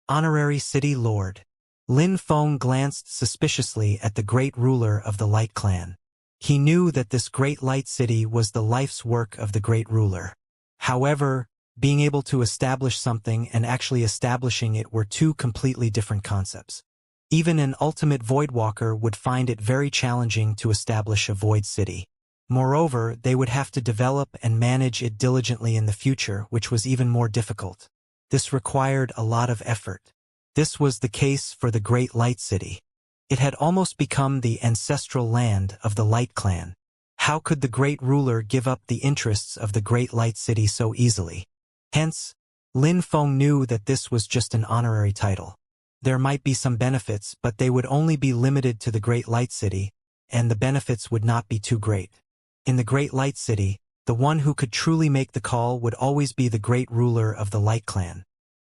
Honorary city lord?" Lin Feng glanced suspiciously at the great ruler of the Light Clan. He knew that this Great Light City was the life's work of the great ruler. However, being able to establish something and actually establishing it were two completely different concepts. Even an ultimate voidwalker would find it very challenging to establish a void city. Moreover, they would have to develop and manage it diligently in the future, which was even more difficult. This required a lot of effort. This was the case for the Great Light City. It had almost become the ancestral land of the Light Clan. How could the great ruler give up the interests of the Great Light City so easily? Hence, Lin Feng knew that this was just an honorary title. There might be some benefits, but they would only be limited to the Great Light City, and the benefits would not be too great. In the Great Light City, the one who could truly make the call would always be the great ruler of the Light Clan.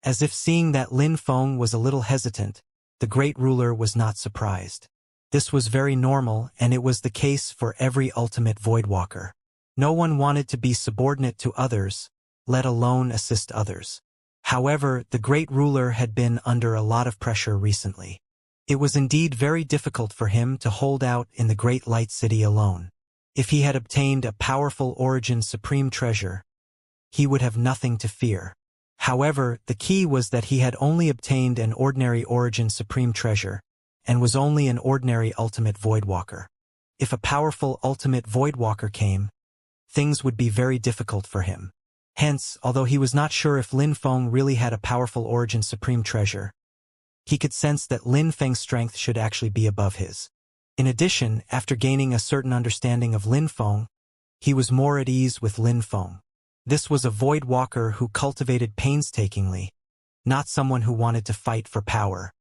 As if seeing that Lin Feng was a little hesitant, the great ruler was not surprised. This was very normal, and it was the case for every ultimate voidwalker. No one wanted to be subordinate to others, let alone assist others. However, the great ruler had been under a lot of pressure recently. It was indeed very difficult for him to hold out in the Great Light City alone. If he had obtained a powerful origin supreme treasure, he would have nothing to fear. However, the key was that he had only obtained an ordinary origin supreme treasure, and was only an ordinary ultimate voidwalker. If a powerful ultimate voidwalker came, things would be very difficult for him. Hence, although he was not sure if Lin Feng really had a powerful origin supreme treasure, he could sense that Lin Feng's strength should actually be above his. In addition, after gaining a certain understanding of Lin Feng, he was more at ease with Lin Feng. This was a void walker who cultivated painstakingly, not someone who wanted to fight for power.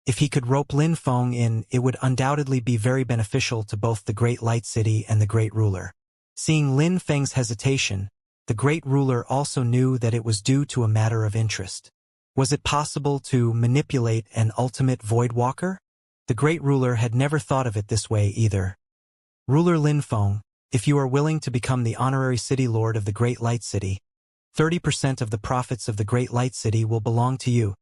If he could rope Lin Feng in, it would undoubtedly be very beneficial to both the Great Light City and the Great Ruler. Seeing Lin Feng's hesitation, the Great Ruler also knew that it was due to a matter of interest. Was it possible to manipulate an ultimate void walker? The Great Ruler had never thought of it this way either. Ruler Lin Feng, if you are willing to become the honorary city lord of the Great Light City, 30% of the profits of the Great Light City will belong to you.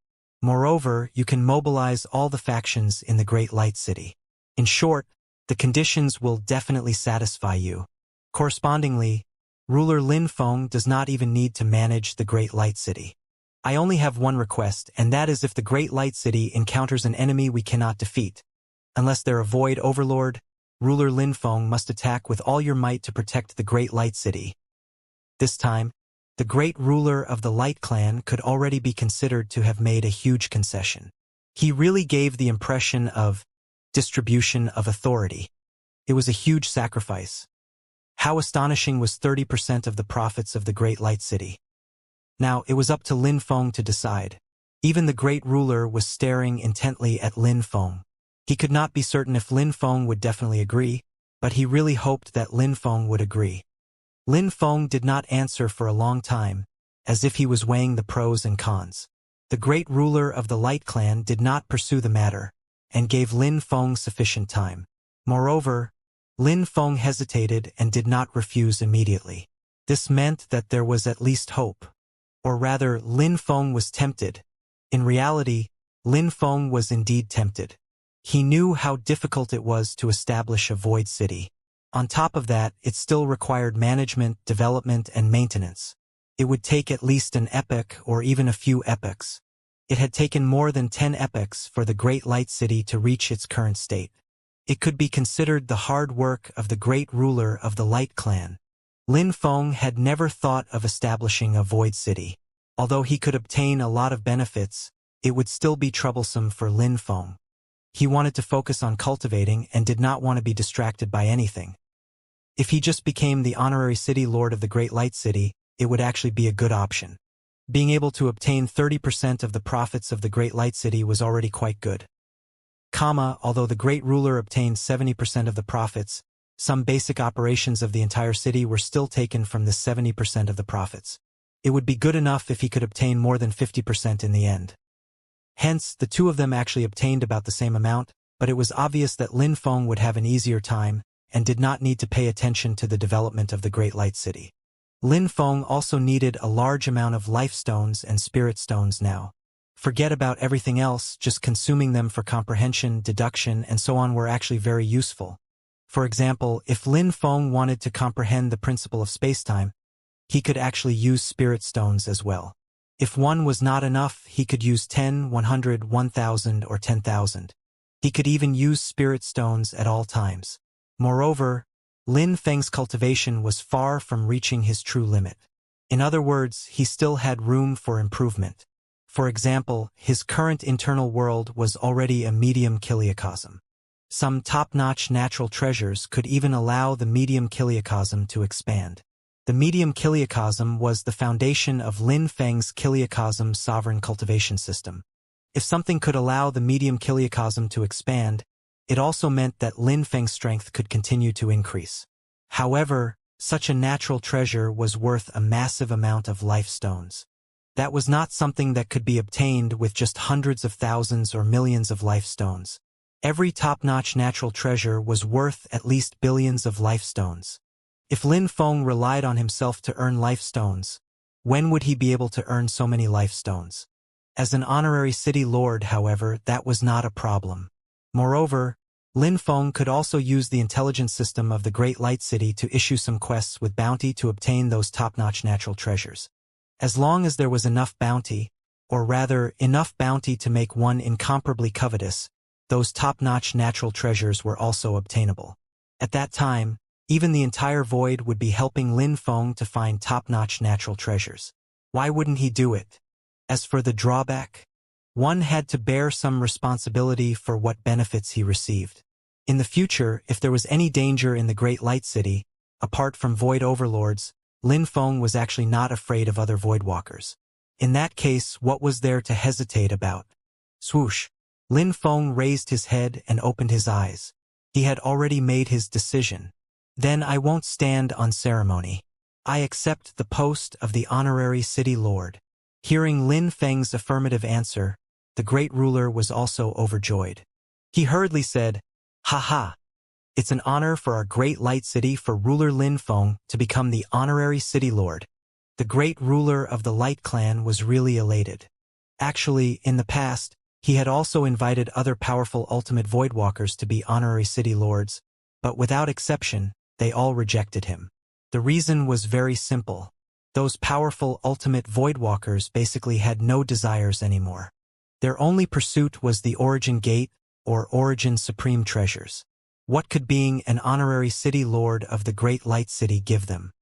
Moreover, you can mobilize all the factions in the Great Light City. In short, the conditions will definitely satisfy you. Correspondingly, Ruler Lin Feng does not even need to manage the Great Light City. I only have one request, and that is if the Great Light City encounters an enemy we cannot defeat. Unless they're a void overlord, Ruler Lin Feng must attack with all your might to protect the Great Light City. This time, the Great Ruler of the Light Clan could already be considered to have made a huge concession. He really gave the impression of distribution of authority. It was a huge sacrifice. How astonishing was 30% of the profits of the Great Light City. Now, it was up to Lin Feng to decide. Even the Great Ruler was staring intently at Lin Feng. He could not be certain if Lin Feng would definitely agree, but he really hoped that Lin Feng would agree. Lin Feng did not answer for a long time, as if he was weighing the pros and cons. The Great Ruler of the Light Clan did not pursue the matter, and gave Lin Feng sufficient time. Moreover, Lin Feng hesitated and did not refuse immediately. This meant that there was at least hope. Or rather, Lin Feng was tempted. In reality, Lin Feng was indeed tempted. He knew how difficult it was to establish a void city. On top of that, it still required management, development, and maintenance. It would take at least an epoch or even a few epochs. It had taken more than 10 epochs for the Great Light City to reach its current state. It could be considered the hard work of the Great Ruler of the Light Clan. Lin Feng had never thought of establishing a void city. Although he could obtain a lot of benefits, it would still be troublesome for Lin Feng. He wanted to focus on cultivating and did not want to be distracted by anything. If he just became the honorary city lord of the Great Light City, it would actually be a good option. Being able to obtain 30% of the profits of the Great Light City was already quite good. Although the Great Ruler obtained 70% of the profits, some basic operations of the entire city were still taken from the 70% of the profits. It would be good enough if he could obtain more than 50% in the end. Hence, the two of them actually obtained about the same amount, but it was obvious that Lin Feng would have an easier time, and did not need to pay attention to the development of the Great Light City. Lin Feng also needed a large amount of life stones and spirit stones now. Forget about everything else, just consuming them for comprehension, deduction, and so on were actually very useful. For example, if Lin Feng wanted to comprehend the principle of spacetime, he could actually use spirit stones as well. If one was not enough, he could use 10, 100, 1,000, or 10,000. He could even use spirit stones at all times. Moreover, Lin Feng's cultivation was far from reaching his true limit. In other words, he still had room for improvement. For example, his current internal world was already a medium kiliocosm. Some top-notch natural treasures could even allow the medium kiliocosm to expand. The medium kiliocosm was the foundation of Lin Feng's kiliocosm sovereign cultivation system. If something could allow the medium kiliocosm to expand, it also meant that Lin Feng's strength could continue to increase. However, such a natural treasure was worth a massive amount of life stones. That was not something that could be obtained with just hundreds of thousands or millions of life stones. Every top-notch natural treasure was worth at least billions of life stones. If Lin Feng relied on himself to earn life stones, when would he be able to earn so many life stones? As an honorary city lord, however, that was not a problem. Moreover, Lin Feng could also use the intelligence system of the Great Light City to issue some quests with bounty to obtain those top-notch natural treasures. As long as there was enough bounty, or rather, enough bounty to make one incomparably covetous, those top-notch natural treasures were also obtainable. At that time, even the entire void would be helping Lin Feng to find top-notch natural treasures. Why wouldn't he do it? As for the drawback, one had to bear some responsibility for what benefits he received. In the future, if there was any danger in the Great Light City, apart from void overlords, Lin Feng was actually not afraid of other voidwalkers. In that case, what was there to hesitate about? Swoosh. Lin Feng raised his head and opened his eyes. He had already made his decision. Then I won't stand on ceremony. I accept the post of the honorary city lord. Hearing Lin Feng's affirmative answer, the great ruler was also overjoyed. He hurriedly said, "Ha ha! It's an honor for our great light city for ruler Lin Feng to become the honorary city lord." The great ruler of the Light Clan was really elated. Actually, in the past, he had also invited other powerful ultimate voidwalkers to be honorary city lords, but without exception, they all rejected him. The reason was very simple. Those powerful ultimate voidwalkers basically had no desires anymore. Their only pursuit was the Origin Gate, or Origin Supreme Treasures. What could being an honorary city lord of the Great Light City give them?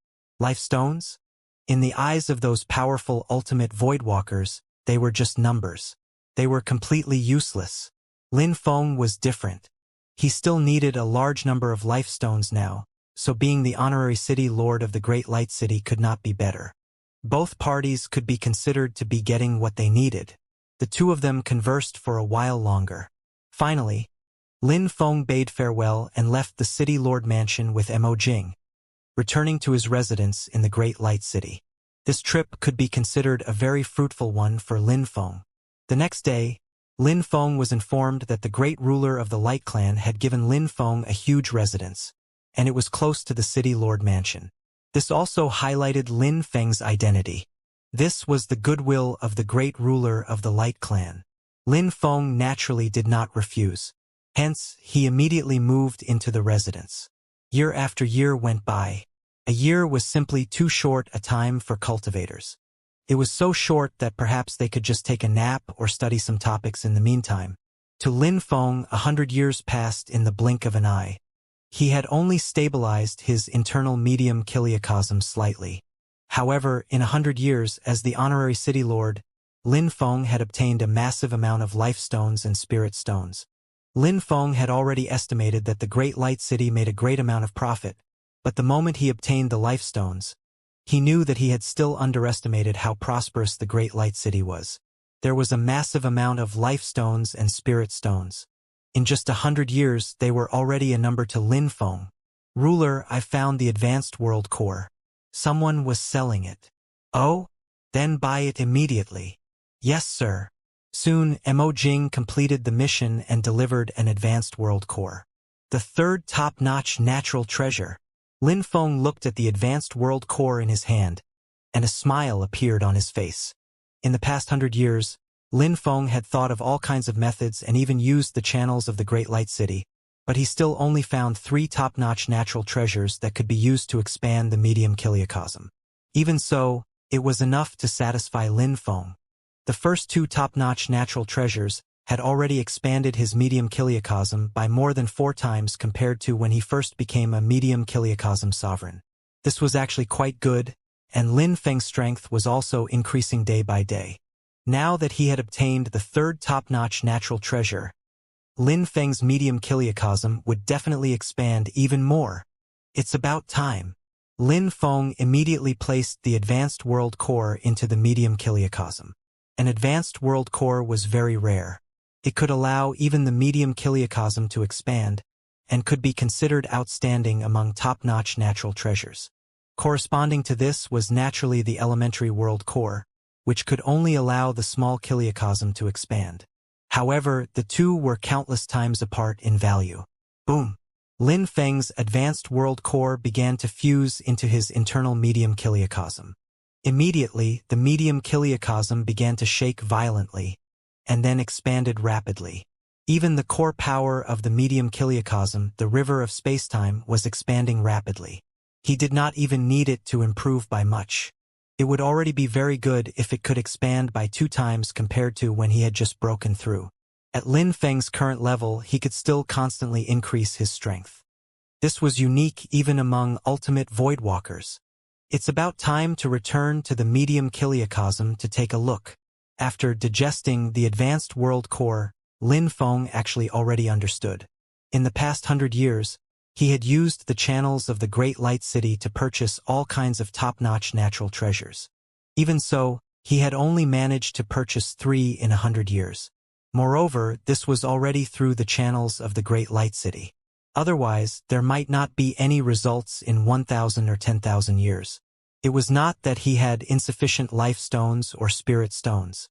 Life stones? In the eyes of those powerful ultimate voidwalkers, they were just numbers. They were completely useless. Lin Feng was different. He still needed a large number of life stones now, so being the honorary city lord of the Great Light City could not be better. Both parties could be considered to be getting what they needed. The two of them conversed for a while longer. Finally, Lin Feng bade farewell and left the city lord mansion with Mo Jing, returning to his residence in the Great Light City. This trip could be considered a very fruitful one for Lin Feng. The next day, Lin Feng was informed that the great ruler of the Light Clan had given Lin Feng a huge residence, and it was close to the city lord mansion. This also highlighted Lin Feng's identity. This was the goodwill of the great ruler of the Light Clan. Lin Feng naturally did not refuse. Hence, he immediately moved into the residence. Year after year went by. A year was simply too short a time for cultivators. It was so short that perhaps they could just take a nap or study some topics in the meantime. To Lin Feng, 100 years passed in the blink of an eye. He had only stabilized his internal medium kiliocosm slightly. However, in 100 years, as the honorary city lord, Lin Feng had obtained a massive amount of life stones and spirit stones. Lin Feng had already estimated that the Great Light City made a great amount of profit, but the moment he obtained the life stones, he knew that he had still underestimated how prosperous the Great Light City was. There was a massive amount of life stones and spirit stones. In just 100 years, they were already a number to Lin Feng. "Ruler, I found the advanced world core. Someone was selling it." "Oh? Then buy it immediately." "Yes, sir." Soon, Mo Jing completed the mission and delivered an advanced world core. The third top-notch natural treasure. Lin Feng looked at the advanced world core in his hand, and a smile appeared on his face. In the past 100 years, Lin Feng had thought of all kinds of methods and even used the channels of the Great Light City, but he still only found 3 top-notch natural treasures that could be used to expand the medium kiliocosm. Even so, it was enough to satisfy Lin Feng. The first 2 top-notch natural treasures had already expanded his medium kiliocosm by more than 4 times compared to when he first became a medium kiliocosm sovereign. This was actually quite good, and Lin Feng's strength was also increasing day by day. Now that he had obtained the third top-notch natural treasure, Lin Feng's medium kiliocosm would definitely expand even more. It's about time. Lin Feng immediately placed the advanced world core into the medium kiliocosm. An advanced world core was very rare. It could allow even the medium kiliocosm to expand, and could be considered outstanding among top-notch natural treasures. Corresponding to this was naturally the elementary world core, which could only allow the small kiliocosm to expand. However, the two were countless times apart in value. Boom! Lin Feng's advanced world core began to fuse into his internal medium kiliocosm. Immediately, the medium kiliocosm began to shake violently, and then expanded rapidly. Even the core power of the medium kiliocosm, the river of spacetime, was expanding rapidly. He did not even need it to improve by much. It would already be very good if it could expand by 2 times compared to when he had just broken through. At Lin Feng's current level, he could still constantly increase his strength. This was unique even among ultimate voidwalkers. It's about time to return to the medium kiliocosm to take a look. After digesting the advanced world core, Lin Feng actually already understood. In the past 100 years, he had used the channels of the Great Light City to purchase all kinds of top-notch natural treasures. Even so, he had only managed to purchase 3 in 100 years. Moreover, this was already through the channels of the Great Light City. Otherwise, there might not be any results in 1,000 or 10,000 years. It was not that he had insufficient life stones or spirit stones.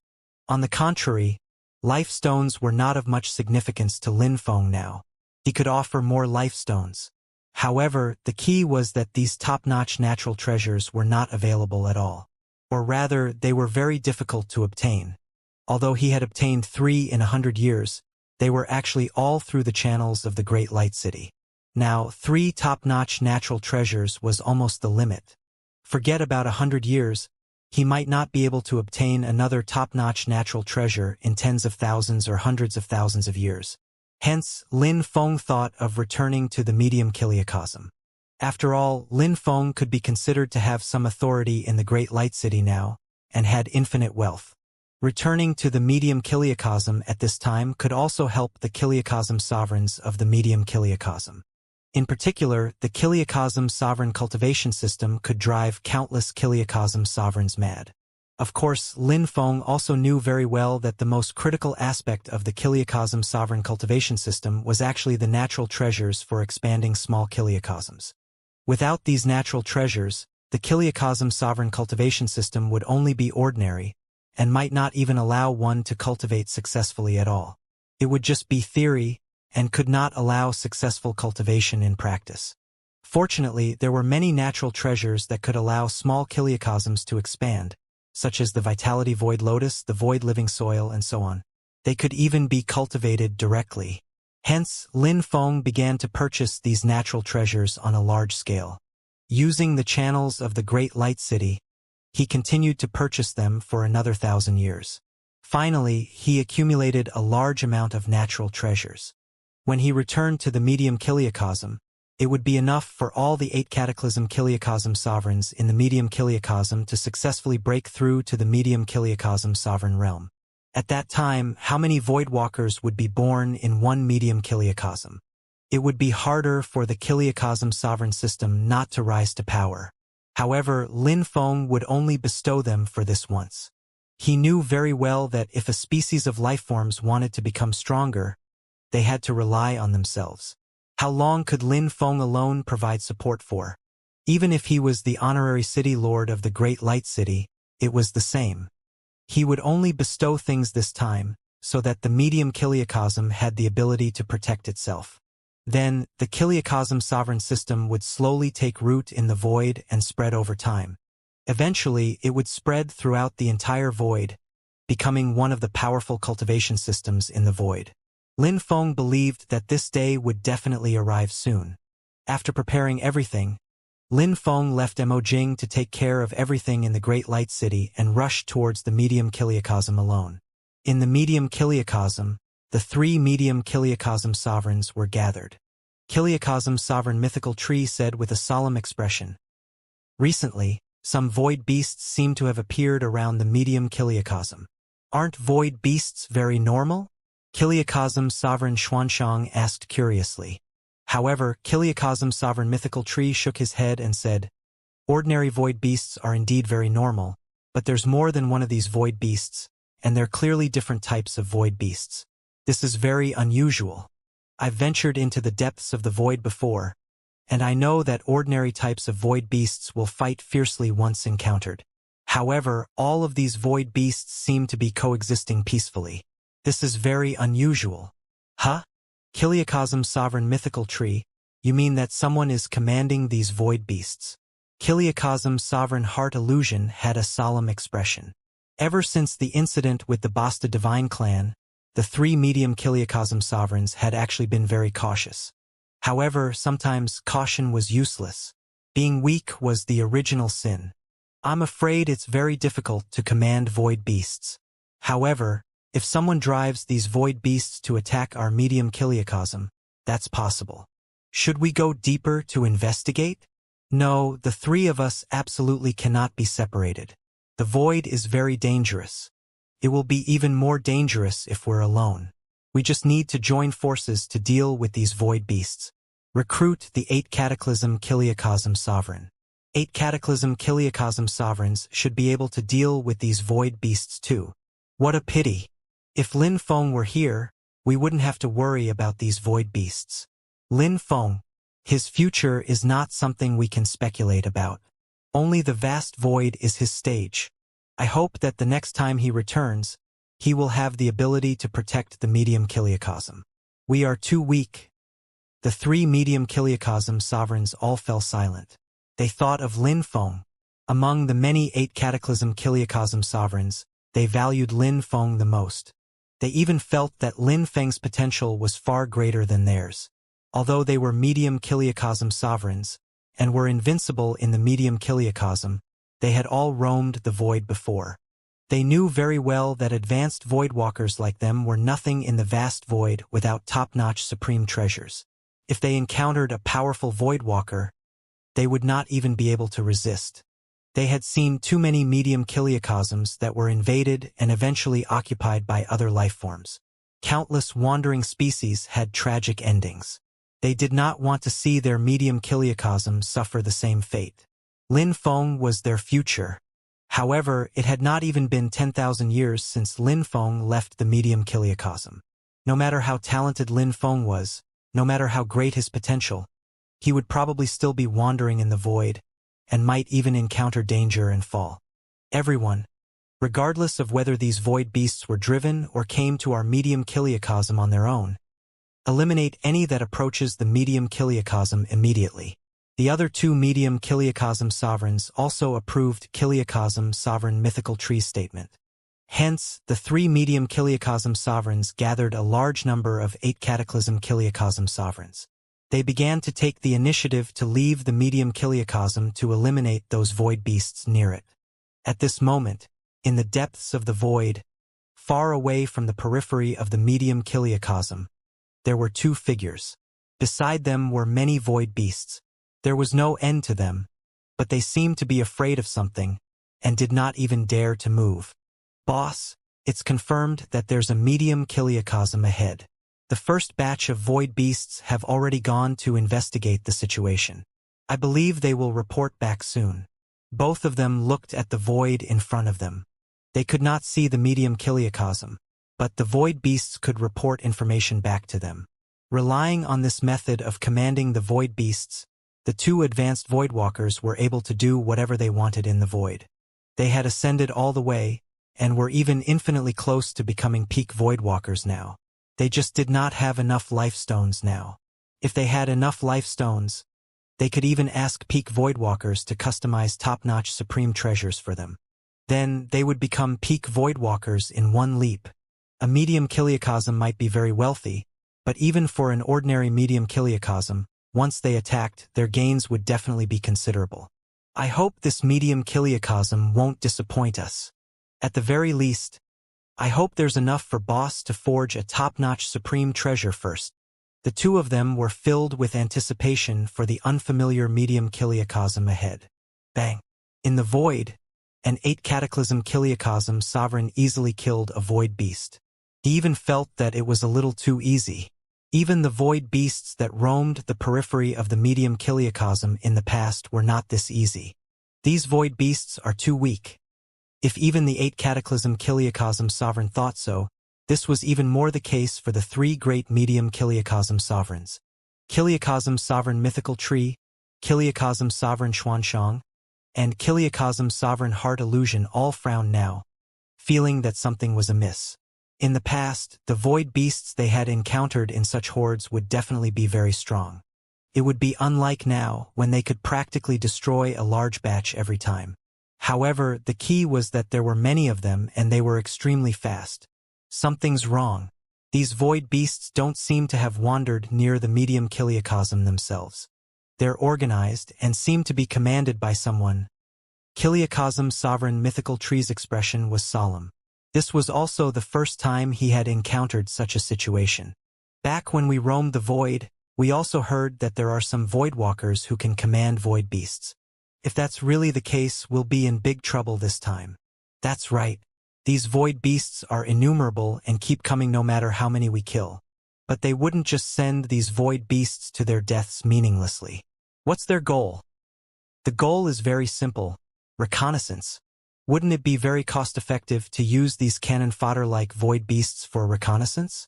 On the contrary, life stones were not of much significance to Lin Feng now. He could offer more life stones. However, the key was that these top-notch natural treasures were not available at all. Or rather, they were very difficult to obtain. Although he had obtained 3 in 100 years, they were actually all through the channels of the Great Light City. Now, 3 top-notch natural treasures was almost the limit. Forget about 100 years, he might not be able to obtain another top-notch natural treasure in tens of thousands or hundreds of thousands of years. Hence, Lin Feng thought of returning to the medium kiliocosm. After all, Lin Feng could be considered to have some authority in the Great Light City now, and had infinite wealth. Returning to the medium kiliocosm at this time could also help the kiliocosm sovereigns of the medium kiliocosm. In particular, the kiliocosm sovereign cultivation system could drive countless kiliocosm sovereigns mad. Of course, Lin Feng also knew very well that the most critical aspect of the kiliocosm sovereign cultivation system was actually the natural treasures for expanding small kiliocosms. Without these natural treasures, the kiliocosm sovereign cultivation system would only be ordinary, and might not even allow one to cultivate successfully at all. It would just be theory, and could not allow successful cultivation in practice. Fortunately, there were many natural treasures that could allow small kiliocosms to expand, such as the Vitality Void Lotus, the Void Living Soil, and so on. They could even be cultivated directly. Hence, Lin Feng began to purchase these natural treasures on a large scale. Using the channels of the Great Light City, he continued to purchase them for another 1,000 years. Finally, he accumulated a large amount of natural treasures. When he returned to the medium kiliocosm, it would be enough for all the 8 cataclysm kiliocosm sovereigns in the medium kiliocosm to successfully break through to the medium kiliocosm sovereign realm. At that time, how many voidwalkers would be born in one medium kiliocosm? It would be harder for the kiliocosm sovereign system not to rise to power. However, Lin Feng would only bestow them for this once. He knew very well that if a species of lifeforms wanted to become stronger, they had to rely on themselves. How long could Lin Feng alone provide support for? Even if he was the honorary city lord of the Great Light City, it was the same. He would only bestow things this time, so that the medium kiliocosm had the ability to protect itself. Then, the kiliocosm sovereign system would slowly take root in the void and spread over time. Eventually, it would spread throughout the entire void, becoming one of the powerful cultivation systems in the void. Lin Feng believed that this day would definitely arrive soon. After preparing everything, Lin Feng left Mo Jing to take care of everything in the Great Light City and rushed towards the medium kiliocosm alone. In the medium kiliocosm, the 3 medium kiliocosm sovereigns were gathered. Kiliocosm sovereign mythical tree said with a solemn expression, "Recently, some void beasts seem to have appeared around the medium kiliocosm. Aren't void beasts very normal?" Kiliocosm sovereign Xianxia asked curiously. However, Kiliocosm sovereign mythical tree shook his head and said, "Ordinary void beasts are indeed very normal, but there's more than one of these void beasts, and they're clearly different types of void beasts. This is very unusual. I've ventured into the depths of the void before, and I know that ordinary types of void beasts will fight fiercely once encountered. However, all of these void beasts seem to be coexisting peacefully. This is very unusual." "Huh? Kiliocosm sovereign mythical tree, you mean that someone is commanding these void beasts?" Kiliocosm sovereign heart illusion had a solemn expression. Ever since the incident with the Basta divine clan, the 3 medium Kiliocosm sovereigns had actually been very cautious. However, sometimes caution was useless. Being weak was the original sin. I'm afraid it's very difficult to command void beasts. However, if someone drives these void beasts to attack our medium kiliocosm, that's possible. Should we go deeper to investigate? No, the 3 of us absolutely cannot be separated. The void is very dangerous. It will be even more dangerous if we're alone. We just need to join forces to deal with these void beasts. Recruit the 8 Cataclysm Kiliacosm Sovereign. 8 Cataclysm Kiliacosm Sovereigns should be able to deal with these void beasts too. What a pity. If Lin Feng were here, we wouldn't have to worry about these void beasts. Lin Feng. His future is not something we can speculate about. Only the vast void is his stage. I hope that the next time he returns, he will have the ability to protect the medium Kiliacosm. We are too weak. The 3 medium Kiliacosm sovereigns all fell silent. They thought of Lin Feng. Among the many 8 Cataclysm Kiliacosm sovereigns, they valued Lin Feng the most. They even felt that Lin Feng's potential was far greater than theirs. Although they were medium Kiliacosm sovereigns, and were invincible in the medium Kiliacosm, they had all roamed the void before. They knew very well that advanced voidwalkers like them were nothing in the vast void without top-notch supreme treasures. If they encountered a powerful voidwalker, they would not even be able to resist. They had seen too many medium Kiliacosms that were invaded and eventually occupied by other lifeforms. Countless wandering species had tragic endings. They did not want to see their medium Kiliacosm suffer the same fate. Lin Feng was their future. However, it had not even been 10,000 years since Lin Feng left the medium Kiliacosm. No matter how talented Lin Feng was, no matter how great his potential, he would probably still be wandering in the void, and might even encounter danger and fall. Everyone, regardless of whether these void beasts were driven or came to our medium Kiliacosm on their own, eliminate any that approaches the medium Kiliacosm immediately. The other 2 medium Kiliacosm sovereigns also approved Kiliacosm sovereign mythical tree statement. Hence, the 3 medium Kiliacosm sovereigns gathered a large number of 8 Cataclysm Kiliacosm sovereigns. They began to take the initiative to leave the medium Kiliacosm to eliminate those void beasts near it. At this moment, in the depths of the void, far away from the periphery of the medium Kiliacosm, there were 2 figures. Beside them were many void beasts. There was no end to them, but they seemed to be afraid of something, and did not even dare to move. Boss, it's confirmed that there's a medium Kiliacosm ahead. The first batch of void beasts have already gone to investigate the situation. I believe they will report back soon. Both of them looked at the void in front of them. They could not see the medium Kiliacosm, but the void beasts could report information back to them. Relying on this method of commanding the void beasts, the 2 advanced voidwalkers were able to do whatever they wanted in the void. They had ascended all the way, and were even infinitely close to becoming peak voidwalkers now. They just did not have enough life stones now. If they had enough life stones, they could even ask peak voidwalkers to customize top-notch supreme treasures for them. Then they would become peak voidwalkers in one leap. A medium Kiliacosm might be very wealthy, but even for an ordinary medium Kiliacosm, once they attacked, their gains would definitely be considerable. I hope this medium Kiliacosm won't disappoint us. At the very least, I hope there's enough for Boss to forge a top-notch supreme treasure first. The 2 of them were filled with anticipation for the unfamiliar medium Kiliacosm ahead. Bang! In the void, an 8 Cataclysm Kiliacosm sovereign easily killed a void beast. He even felt that it was a little too easy. Even the void beasts that roamed the periphery of the medium Kiliacosm in the past were not this easy. These void beasts are too weak. If even the 8 Cataclysm Kiliacosm sovereign thought so, this was even more the case for the 3 great medium Kiliacosm sovereigns. Kiliacosm sovereign mythical tree, Kiliacosm sovereign Xuanshang, and Kiliacosm sovereign heart illusion all frowned now, feeling that something was amiss. In the past, the void beasts they had encountered in such hordes would definitely be very strong. It would be unlike now, when they could practically destroy a large batch every time. However, the key was that there were many of them and they were extremely fast. Something's wrong. These void beasts don't seem to have wandered near the medium Kiliacosm themselves. They're organized and seem to be commanded by someone. Kiliacosm sovereign mythical tree's expression was solemn. This was also the first time he had encountered such a situation. Back when we roamed the void, we also heard that there are some voidwalkers who can command void beasts. If that's really the case, we'll be in big trouble this time. That's right. These void beasts are innumerable and keep coming no matter how many we kill. But they wouldn't just send these void beasts to their deaths meaninglessly. What's their goal? The goal is very simple: reconnaissance. Wouldn't it be very cost-effective to use these cannon fodder-like void beasts for reconnaissance?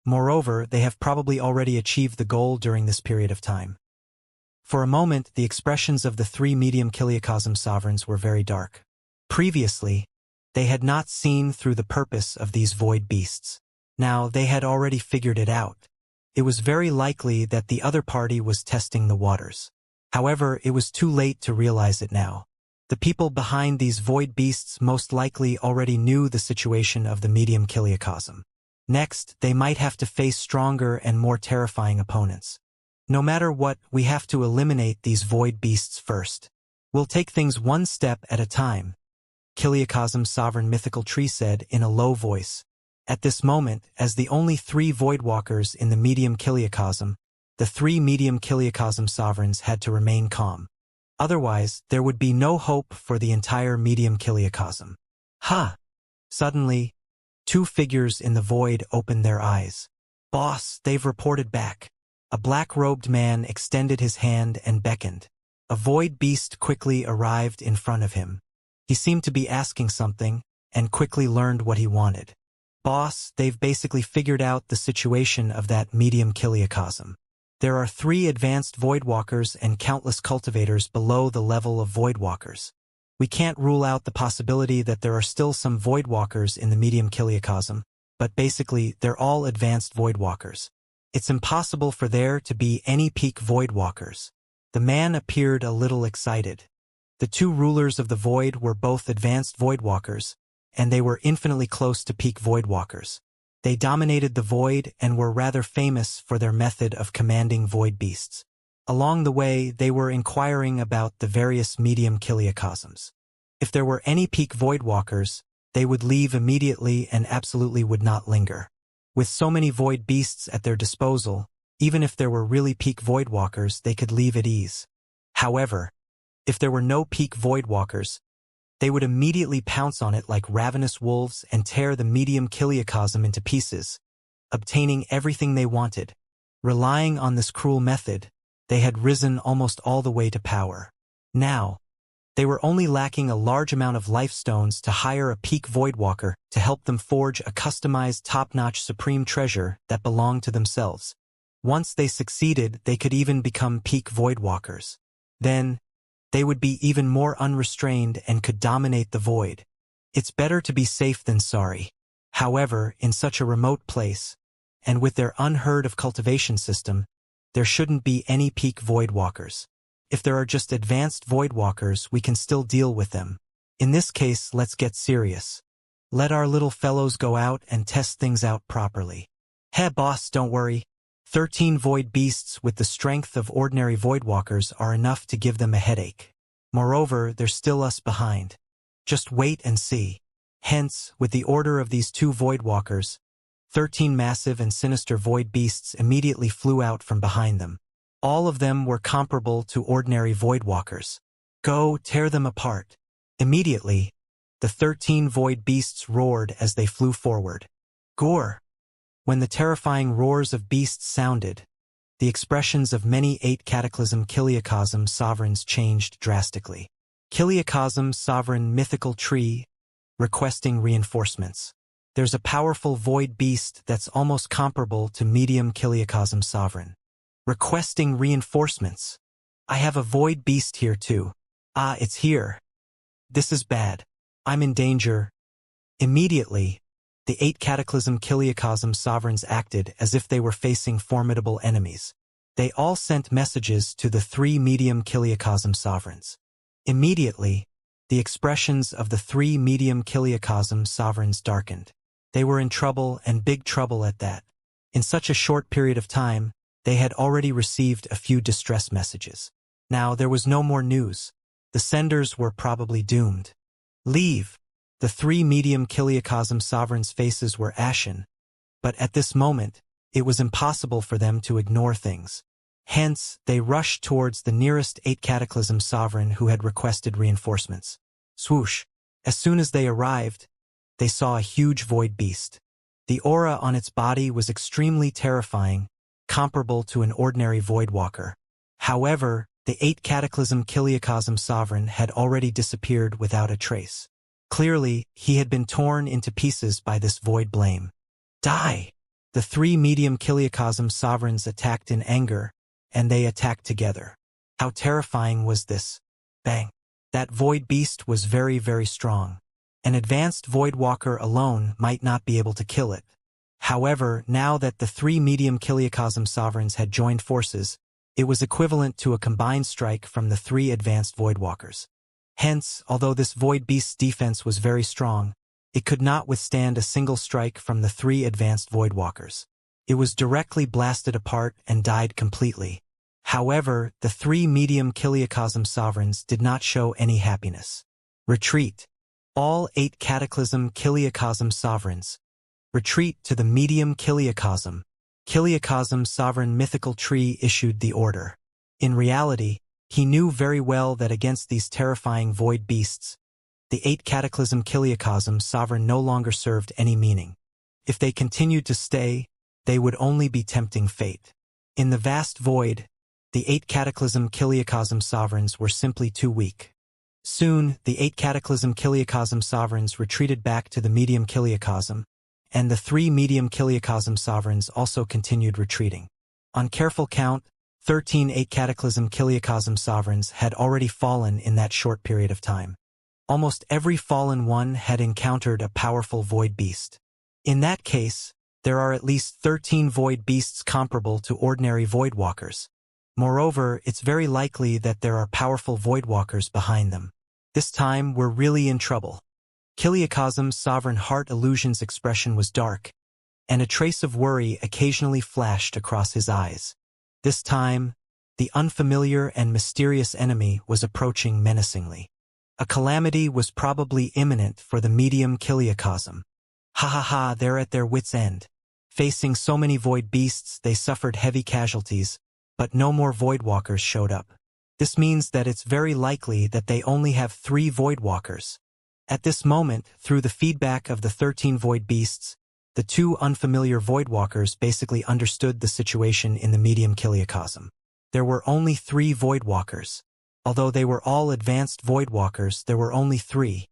Moreover, they have probably already achieved the goal during this period of time. For a moment, the expressions of the three medium Kiliakosm sovereigns were very dark. Previously, they had not seen through the purpose of these void beasts. Now, they had already figured it out. It was very likely that the other party was testing the waters. However, it was too late to realize it now. The people behind these void beasts most likely already knew the situation of the medium Kiliakosm. Next, they might have to face stronger and more terrifying opponents. No matter what, we have to eliminate these void beasts first. We'll take things one step at a time, Kiliakosm's sovereign mythical tree said in a low voice. At this moment, as the only three voidwalkers in the medium Kiliakosm, the three medium Kiliakosm sovereigns had to remain calm. Otherwise, there would be no hope for the entire medium Kiliakosm. Ha! Suddenly, two figures in the void opened their eyes. Boss, they've reported back. A black-robed man extended his hand and beckoned. A void beast quickly arrived in front of him. He seemed to be asking something, and quickly learned what he wanted. Boss, they've basically figured out the situation of that medium Kiliakosm. There are 3 advanced voidwalkers and countless cultivators below the level of voidwalkers. We can't rule out the possibility that there are still some voidwalkers in the medium Kiliakosm, but basically they're all advanced voidwalkers. It's impossible for there to be any peak voidwalkers. The man appeared a little excited. The 2 rulers of the void were both advanced voidwalkers, and they were infinitely close to peak voidwalkers. They dominated the void and were rather famous for their method of commanding void beasts. Along the way, they were inquiring about the various medium Kiliakosms. If there were any peak voidwalkers, they would leave immediately and absolutely would not linger. With so many void beasts at their disposal, even if there were really peak voidwalkers, they could leave at ease. However, if there were no peak voidwalkers, they would immediately pounce on it like ravenous wolves and tear the medium Kiliakosm into pieces, obtaining everything they wanted. Relying on this cruel method, they had risen almost all the way to power. Now, they were only lacking a large amount of life stones to hire a peak voidwalker to help them forge a customized top-notch supreme treasure that belonged to themselves. Once they succeeded, they could even become peak voidwalkers. Then, they would be even more unrestrained and could dominate the void. It's better to be safe than sorry. However, in such a remote place, and with their unheard-of cultivation system, there shouldn't be any peak voidwalkers. If there are just advanced voidwalkers, we can still deal with them. In this case, let's get serious. Let our little fellows go out and test things out properly. Hey boss, don't worry. 13 void beasts with the strength of ordinary voidwalkers are enough to give them a headache. Moreover, there's still us behind. Just wait and see. Hence, with the order of these 2 voidwalkers, 13 massive and sinister void beasts immediately flew out from behind them. All of them were comparable to ordinary voidwalkers. Go, tear them apart. Immediately, the 13 void beasts roared as they flew forward. Gore! When the terrifying roars of beasts sounded, the expressions of many 8 Cataclysm Kiliakosm sovereigns changed drastically. Kiliakosm sovereign mythical tree, requesting reinforcements. There's a powerful void beast that's almost comparable to medium Kiliakosm sovereign. Requesting reinforcements. I have a void beast here too. Ah, it's here. This is bad. I'm in danger. Immediately, the 8 Cataclysm Kiliakosm sovereigns acted as if they were facing formidable enemies. They all sent messages to the 3 medium Kiliakosm sovereigns. Immediately, the expressions of the 3 medium Kiliakosm sovereigns darkened. They were in trouble, and big trouble at that. In such a short period of time, they had already received a few distress messages. Now there was no more news. The senders were probably doomed. Leave! The 3 medium Kiliakosm sovereigns' faces were ashen, but at this moment, it was impossible for them to ignore things. Hence, they rushed towards the nearest 8 Cataclysm sovereign who had requested reinforcements. Swoosh! As soon as they arrived, they saw a huge void beast. The aura on its body was extremely terrifying, comparable to an ordinary voidwalker. However, the 8 Cataclysm Kiliacosm Sovereign had already disappeared without a trace. Clearly, he had been torn into pieces by this void blame. Die! The 3 medium Kiliacosm Sovereigns attacked in anger, and they attacked together. How terrifying was this? Bang! That void beast was very, very strong. An advanced voidwalker alone might not be able to kill it. However, now that the 3 medium Kiliacosm Sovereigns had joined forces, it was equivalent to a combined strike from the 3 advanced voidwalkers. Hence, although this void beast's defense was very strong, it could not withstand a single strike from the 3 advanced voidwalkers. It was directly blasted apart and died completely. However, the 3 medium Kiliacosm Sovereigns did not show any happiness. Retreat. All 8 Cataclysm Kiliacosm Sovereigns. Retreat to the medium Kiliacosm. Kiliacosm Sovereign Mythical Tree issued the order. In reality, he knew very well that against these terrifying void beasts, the 8 Cataclysm Kiliacosm Sovereign no longer served any meaning. If they continued to stay, they would only be tempting fate. In the vast void, the 8 Cataclysm Kiliacosm Sovereigns were simply too weak. Soon, the 8 Cataclysm Kiliacosm Sovereigns retreated back to the medium Kiliacosm, and the 3 medium Kiliacosm Sovereigns also continued retreating. On careful count, 13 8 Cataclysm Kiliacosm Sovereigns had already fallen in that short period of time. Almost every fallen one had encountered a powerful void beast. In that case, there are at least 13 void beasts comparable to ordinary voidwalkers. Moreover, it's very likely that there are powerful voidwalkers behind them. This time, we're really in trouble. Kiliacosm's Sovereign Heart Illusion's expression was dark, and a trace of worry occasionally flashed across his eyes. This time, the unfamiliar and mysterious enemy was approaching menacingly. A calamity was probably imminent for the medium Kiliacosm. Ha ha ha, they're at their wits' end. Facing so many void beasts, they suffered heavy casualties, but no more voidwalkers showed up. This means that it's very likely that they only have 3 voidwalkers. At this moment, through the feedback of the 13 void beasts, the 2 unfamiliar voidwalkers basically understood the situation in the medium Kiliacosm. There were only 3 voidwalkers. Although they were all advanced voidwalkers, there were only 3.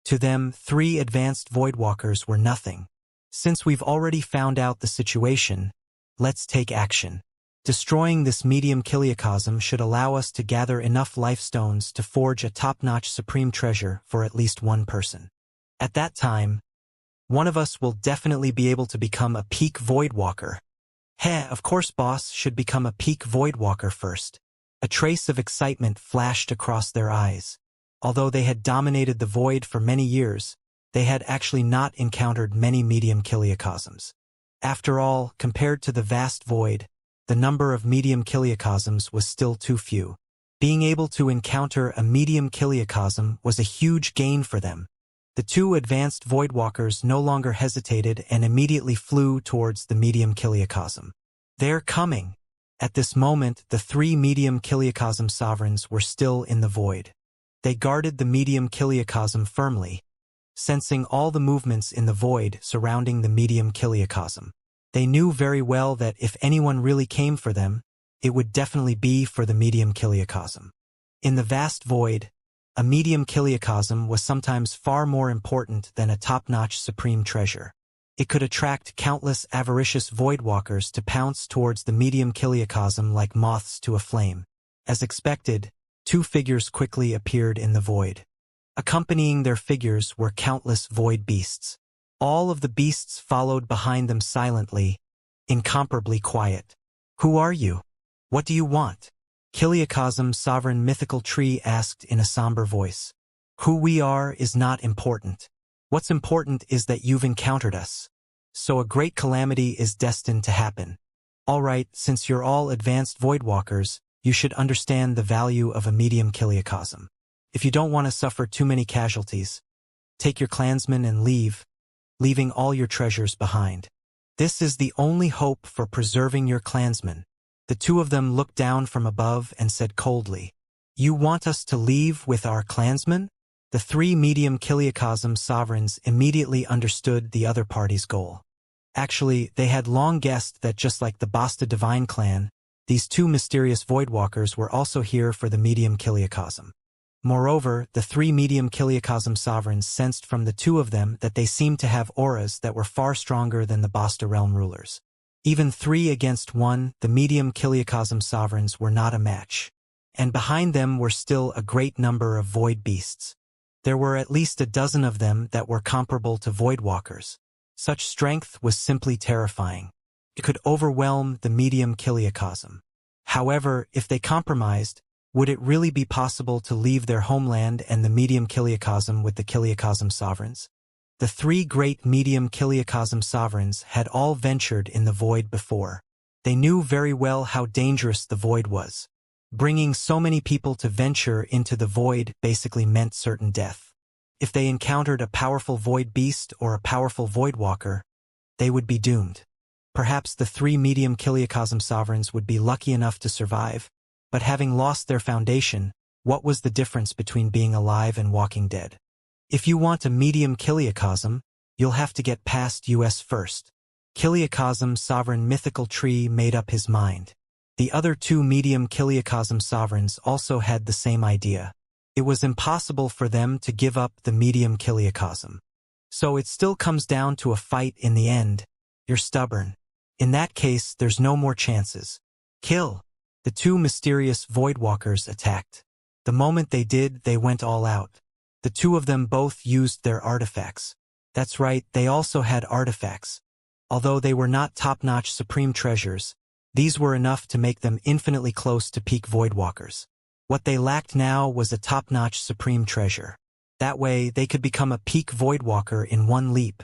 To them, 3 advanced voidwalkers were nothing. Since we've already found out the situation, let's take action. Destroying this medium Kiliacosm should allow us to gather enough life stones to forge a top-notch supreme treasure for at least one person. At that time, one of us will definitely be able to become a peak voidwalker. Heh, of course boss should become a peak voidwalker first. A trace of excitement flashed across their eyes. Although they had dominated the void for many years, they had actually not encountered many medium Kiliacosms. After all, compared to the vast void, the number of medium Kiliacosms was still too few. Being able to encounter a medium Kiliacosm was a huge gain for them. The 2 advanced voidwalkers no longer hesitated and immediately flew towards the medium Kiliacosm. They're coming! At this moment, the 3 medium Kiliacosm Sovereigns were still in the void. They guarded the medium Kiliacosm firmly, sensing all the movements in the void surrounding the medium Kiliacosm. They knew very well that if anyone really came for them, it would definitely be for the medium Kiliacosm. In the vast void, a medium Kiliacosm was sometimes far more important than a top-notch supreme treasure. It could attract countless avaricious voidwalkers to pounce towards the medium Kiliacosm like moths to a flame. As expected, 2 figures quickly appeared in the void. Accompanying their figures were countless void beasts. All of the beasts followed behind them silently, incomparably quiet. Who are you? What do you want? Kiliacosm's Sovereign Mythical Tree asked in a somber voice. Who we are is not important. What's important is that you've encountered us. So a great calamity is destined to happen. All right, since you're all advanced voidwalkers, you should understand the value of a medium Kiliacosm. If you don't want to suffer too many casualties, take your clansmen and leave, leaving all your treasures behind. This is the only hope for preserving your clansmen. The 2 of them looked down from above and said coldly, You want us to leave with our clansmen? The three medium Kiliakosm sovereigns immediately understood the other party's goal. Actually, they had long guessed that just like the Basta Divine clan, these two mysterious Voidwalkers were also here for the medium Kiliakosm. Moreover, the three medium Kiliakosm sovereigns sensed from the two of them that they seemed to have auras that were far stronger than the Basta realm rulers. Even 3 against 1, the medium Kiliakosm sovereigns were not a match. And behind them were still a great number of void beasts. There were at least a dozen of them that were comparable to Voidwalkers. Such strength was simply terrifying. It could overwhelm the medium Kiliakosm. However, if they compromised, would it really be possible to leave their homeland and the medium Kiliakosm with the Kiliakosm sovereigns? The 3 great medium Kiliakosm sovereigns had all ventured in the void before. They knew very well how dangerous the void was. Bringing so many people to venture into the void basically meant certain death. If they encountered a powerful void beast or a powerful voidwalker, they would be doomed. Perhaps the 3 medium Kiliakosm sovereigns would be lucky enough to survive, but having lost their foundation, what was the difference between being alive and walking dead? If you want a medium Kiliakosm, you'll have to get past US first. Kiliakosm sovereign mythical tree made up his mind. The other 2 medium Kiliakosm sovereigns also had the same idea. It was impossible for them to give up the medium Kiliakosm. So it still comes down to a fight in the end. You're stubborn. In that case, there's no more chances. Kill. The 2 mysterious Voidwalkers attacked. The moment they did, they went all out. The 2 of them both used their artifacts. That's right, they also had artifacts. Although they were not top-notch supreme treasures, these were enough to make them infinitely close to peak Voidwalkers. What they lacked now was a top-notch supreme treasure. That way, they could become a peak Voidwalker in one leap.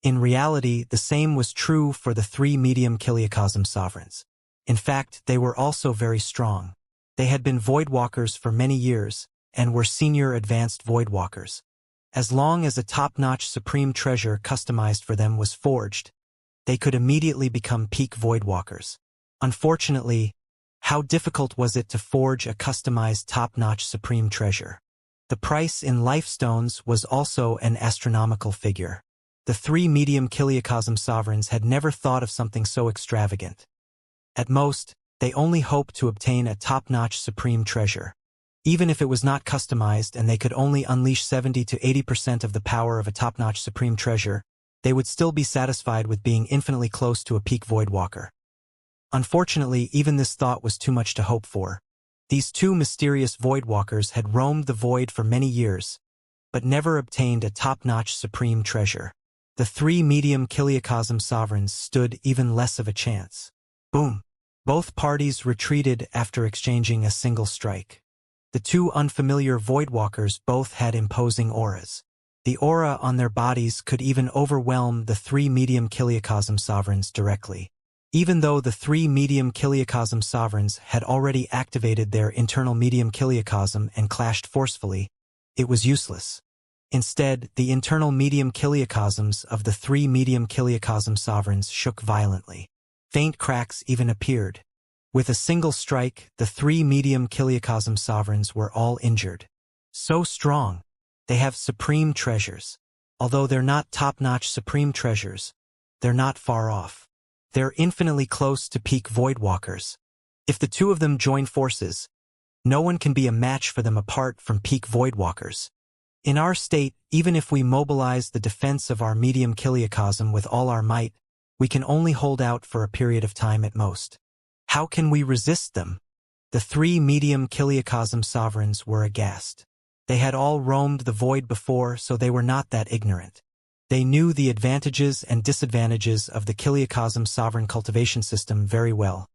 In reality, the same was true for the 3 medium Kiliakosm sovereigns. In fact, they were also very strong. They had been Voidwalkers for many years, and were senior advanced Voidwalkers. As long as a top-notch supreme treasure customized for them was forged, they could immediately become peak Voidwalkers. Unfortunately, how difficult was it to forge a customized top-notch supreme treasure? The price in life stones was also an astronomical figure. The 3 medium Kiliakosm sovereigns had never thought of something so extravagant. At most, they only hoped to obtain a top-notch supreme treasure. Even if it was not customized and they could only unleash 70 to 80% of the power of a top-notch supreme treasure, they would still be satisfied with being infinitely close to a peak Voidwalker. Unfortunately, even this thought was too much to hope for. These 2 mysterious Voidwalkers had roamed the void for many years, but never obtained a top-notch supreme treasure. The 3 medium Kiliakosm sovereigns stood even less of a chance. Boom! Both parties retreated after exchanging a single strike. The 2 unfamiliar Voidwalkers both had imposing auras. The aura on their bodies could even overwhelm the 3 medium Kiliakosm sovereigns directly. Even though the 3 medium Kiliakosm sovereigns had already activated their internal medium Kiliakosm and clashed forcefully, it was useless. Instead, the internal medium Kiliakosms of the 3 medium Kiliakosm sovereigns shook violently. Faint cracks even appeared. With a single strike, the 3 medium Kiliakosm sovereigns were all injured. So strong. They have supreme treasures. Although they're not top-notch supreme treasures, they're not far off. They're infinitely close to peak Voidwalkers. If the 2 of them join forces, no one can be a match for them apart from peak Voidwalkers. In our state, even if we mobilize the defense of our medium Kiliakosm with all our might, we can only hold out for a period of time at most. How can we resist them? The 3 medium Kiliakosm sovereigns were aghast. They had all roamed the void before, so they were not that ignorant. They knew the advantages and disadvantages of the Kiliakosm sovereign cultivation system very well.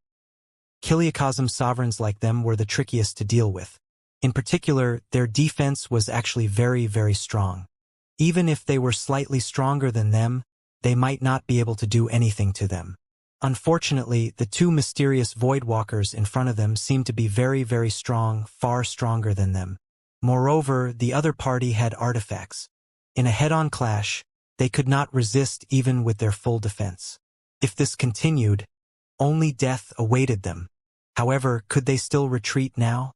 Kiliakosm sovereigns like them were the trickiest to deal with. In particular, their defense was actually very, very strong. Even if they were slightly stronger than them, they might not be able to do anything to them. Unfortunately, the 2 mysterious Voidwalkers in front of them seemed to be very, very strong, far stronger than them. Moreover, the other party had artifacts. In a head-on clash, they could not resist even with their full defense. If this continued, only death awaited them. However, could they still retreat now?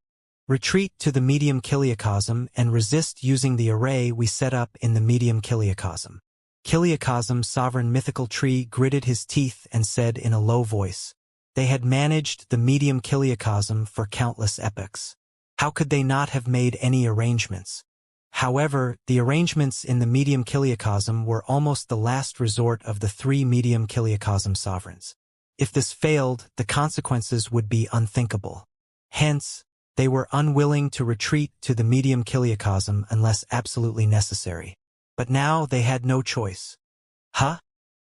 Retreat to the medium kiliocosm and resist using the array we set up in the medium kiliocosm. Kiliocosm sovereign mythical tree gritted his teeth and said in a low voice. They had managed the medium kiliocosm for countless epochs. How could they not have made any arrangements? However, the arrangements in the medium kiliocosm were almost the last resort of the three medium kiliocosm sovereigns. If this failed, the consequences would be unthinkable. Hence, they were unwilling to retreat to the medium kiliocosm unless absolutely necessary. But now they had no choice.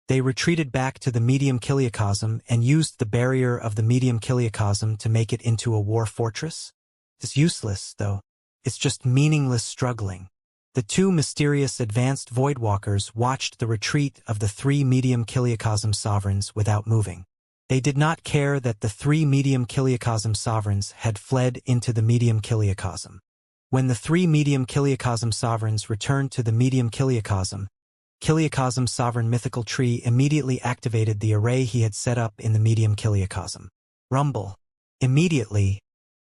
They retreated back to the medium kiliocosm and used the barrier of the medium kiliocosm to make it into a war fortress? It's useless, though. It's just meaningless struggling. The two mysterious advanced voidwalkers watched the retreat of the three medium kiliocosm sovereigns without moving. They did not care that the three medium kiliocosm sovereigns had fled into the medium kiliocosm. When the three medium kiliocosm sovereigns returned to the medium kiliocosm, Kiliocosm sovereign mythical tree immediately activated the array he had set up in the medium kiliocosm. Rumble. Immediately,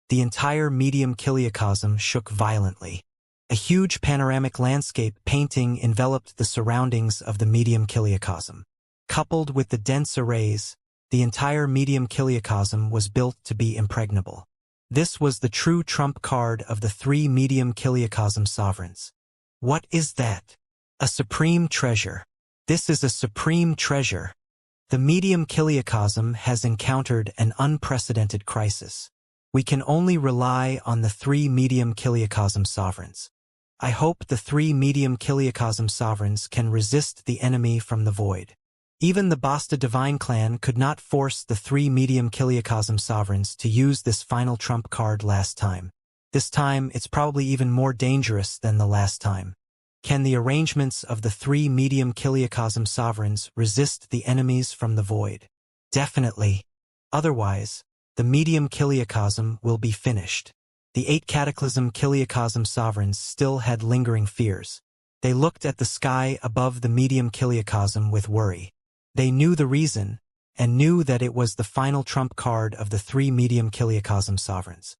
the entire medium kiliocosm shook violently. A huge panoramic landscape painting enveloped the surroundings of the medium kiliocosm. Coupled with the dense arrays, the entire medium kiliocosm was built to be impregnable. This was the true trump card of the three medium kiliocosm sovereigns. What is that? A supreme treasure. This is a supreme treasure. The medium kiliocosm has encountered an unprecedented crisis. We can only rely on the three medium kiliocosm sovereigns. I hope the three medium kiliocosm sovereigns can resist the enemy from the void. Even the Basta Divine clan could not force the three medium kiliocosm sovereigns to use this final trump card last time. This time, it's probably even more dangerous than the last time. Can the arrangements of the three medium kiliocosm sovereigns resist the enemies from the void? Definitely. Otherwise, the medium kiliocosm will be finished. The 8 cataclysm kiliocosm sovereigns still had lingering fears. They looked at the sky above the medium kiliocosm with worry. They knew the reason, and knew that it was the final trump card of the three medium kiliocosm sovereigns.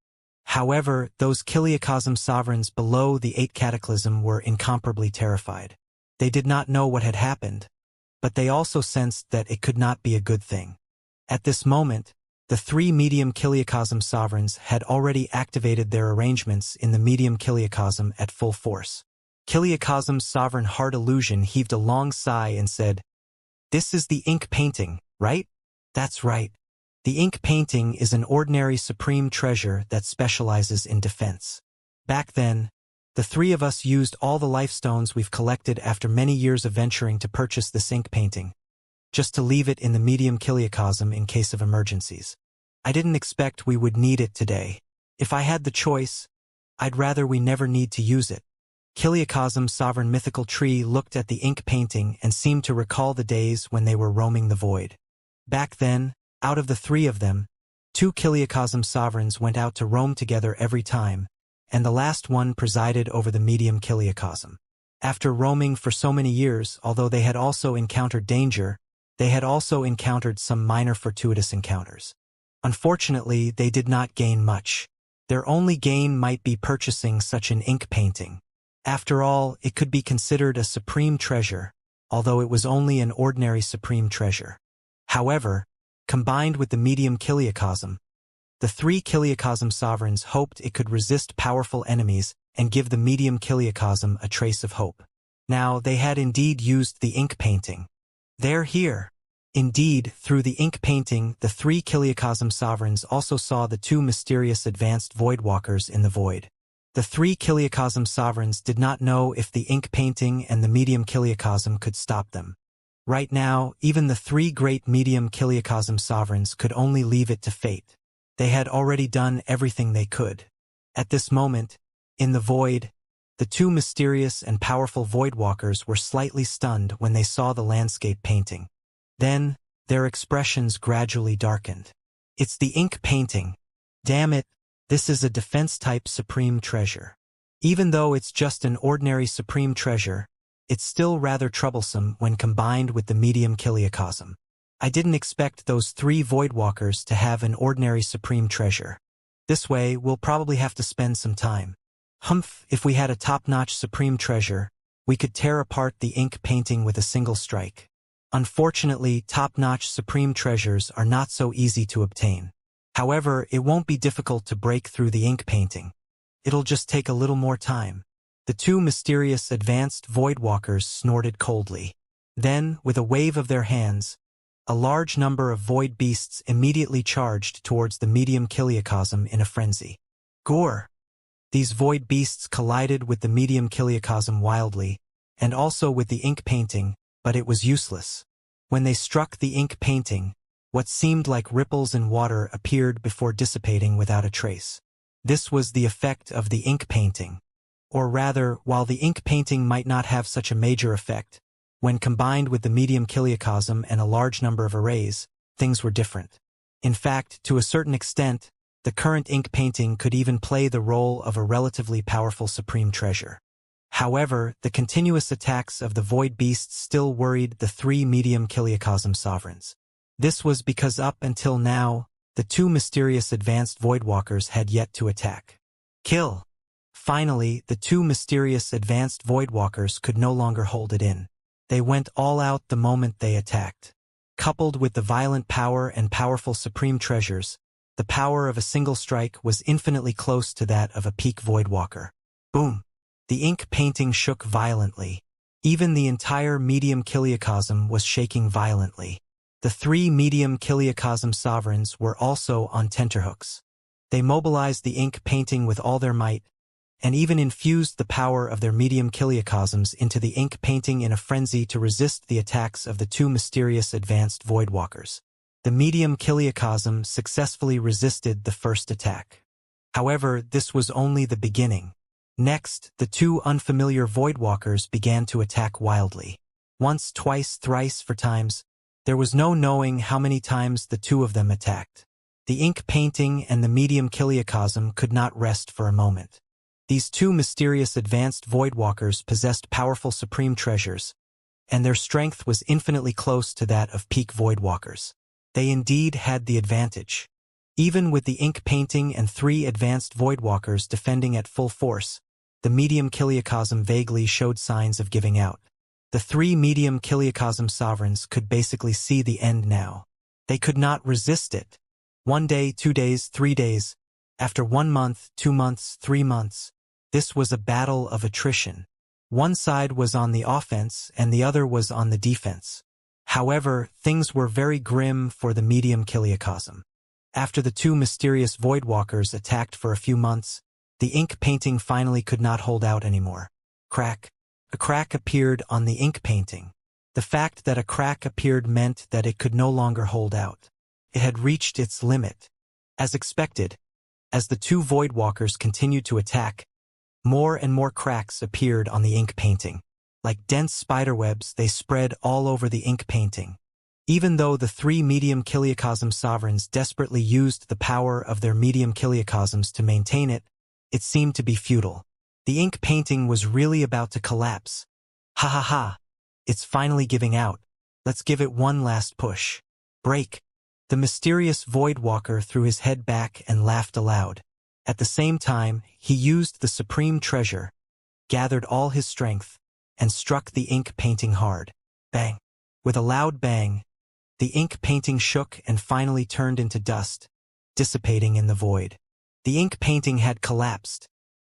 However, those kiliocosm sovereigns below the 8 cataclysm were incomparably terrified. They did not know what had happened, but they also sensed that it could not be a good thing. At this moment, the three medium kiliocosm sovereigns had already activated their arrangements in the medium kiliocosm at full force. Kiliocosm's sovereign heart illusion heaved a long sigh and said, "This is the ink painting, right?" "That's right. The ink painting is an ordinary supreme treasure that specializes in defense. Back then, the three of us used all the lifestones we've collected after many years of venturing to purchase this ink painting, just to leave it in the medium kiliocosm in case of emergencies. I didn't expect we would need it today. If I had the choice, I'd rather we never need to use it." Kiliocosm's sovereign mythical tree looked at the ink painting and seemed to recall the days when they were roaming the void. Back then, out of the three of them, 2 kiliocosm sovereigns went out to roam together every time, and the last one presided over the medium kiliocosm. After roaming for so many years, although they had also encountered danger, they had also encountered some minor fortuitous encounters. Unfortunately, they did not gain much. Their only gain might be purchasing such an ink painting. After all, it could be considered a supreme treasure, although it was only an ordinary supreme treasure. However, combined with the medium kiliocosm, the 3 kiliocosm sovereigns hoped it could resist powerful enemies and give the medium kiliocosm a trace of hope. Now, they had indeed used the ink painting. They're here. Indeed, through the ink painting, the 3 kiliocosm sovereigns also saw the 2 mysterious advanced voidwalkers in the void. The 3 kiliocosm sovereigns did not know if the ink painting and the medium kiliocosm could stop them. Right now, even the 3 great medium kiliocosm sovereigns could only leave it to fate. They had already done everything they could. At this moment, in the void, the 2 mysterious and powerful voidwalkers were slightly stunned when they saw the landscape painting. Then, their expressions gradually darkened. "It's the ink painting. Damn it, this is a defense-type supreme treasure. Even though it's just an ordinary supreme treasure, it's still rather troublesome when combined with the medium kiliocosm. I didn't expect those 3 voidwalkers to have an ordinary supreme treasure. This way, we'll probably have to spend some time. Humph, if we had a top-notch supreme treasure, we could tear apart the ink painting with a single strike. Unfortunately, top-notch supreme treasures are not so easy to obtain. However, it won't be difficult to break through the ink painting. It'll just take a little more time. The two mysterious advanced voidwalkers snorted coldly. Then, with a wave of their hands, a large number of void beasts immediately charged towards the medium kiliocosm in a frenzy. Gore! These void beasts collided with the medium kiliocosm wildly, and also with the ink painting, but it was useless. When they struck the ink painting, what seemed like ripples in water appeared before dissipating without a trace. This was the effect of the ink painting. Or rather, while the ink painting might not have such a major effect, when combined with the medium kiliocosm and a large number of arrays, things were different. In fact, to a certain extent, the current ink painting could even play the role of a relatively powerful supreme treasure. However, the continuous attacks of the void beasts still worried the three medium kiliocosm sovereigns. This was because up until now, the two mysterious advanced voidwalkers had yet to attack. Kill! Finally, the two mysterious advanced voidwalkers could no longer hold it in. They went all out the moment they attacked. Coupled with the violent power and powerful supreme treasures, the power of a single strike was infinitely close to that of a peak voidwalker. Boom! The ink painting shook violently. Even the entire medium kiliocosm was shaking violently. The three medium kiliocosm sovereigns were also on tenterhooks. They mobilized the ink painting with all their might, and even infused the power of their medium kiliocosms into the ink painting in a frenzy to resist the attacks of the two mysterious advanced voidwalkers. The medium kiliocosm successfully resisted the first attack. However, this was only the beginning. Next, the two unfamiliar voidwalkers began to attack wildly. Once, twice, thrice, four times. There was no knowing how many times the two of them attacked. The ink painting and the medium kiliocosm could not rest for a moment. These two mysterious advanced voidwalkers possessed powerful supreme treasures, and their strength was infinitely close to that of peak voidwalkers. They indeed had the advantage. Even with the ink painting and three advanced voidwalkers defending at full force, the medium kiliocosm vaguely showed signs of giving out. The three medium kiliocosm sovereigns could basically see the end now. They could not resist it. 1 day, 2 days, 3 days. After 1 month, 2 months, 3 months. This was a battle of attrition. One side was on the offense and the other was on the defense. However, things were very grim for the medium kiliocosm. After the two mysterious voidwalkers attacked for a few months, the ink painting finally could not hold out anymore. Crack. A crack appeared on the ink painting. The fact that a crack appeared meant that it could no longer hold out. It had reached its limit. As expected, as the two voidwalkers continued to attack, more and more cracks appeared on the ink painting. Like dense spiderwebs, they spread all over the ink painting. Even though the three medium kiliocosm sovereigns desperately used the power of their medium kiliocosms to maintain it, it seemed to be futile. The ink painting was really about to collapse. Ha ha ha! It's finally giving out. Let's give it one last push. Break! The mysterious voidwalker threw his head back and laughed aloud. At the same time, he used the supreme treasure, gathered all his strength, and struck the ink painting hard. Bang! With a loud bang, the ink painting shook and finally turned into dust, dissipating in the void. The ink painting had collapsed.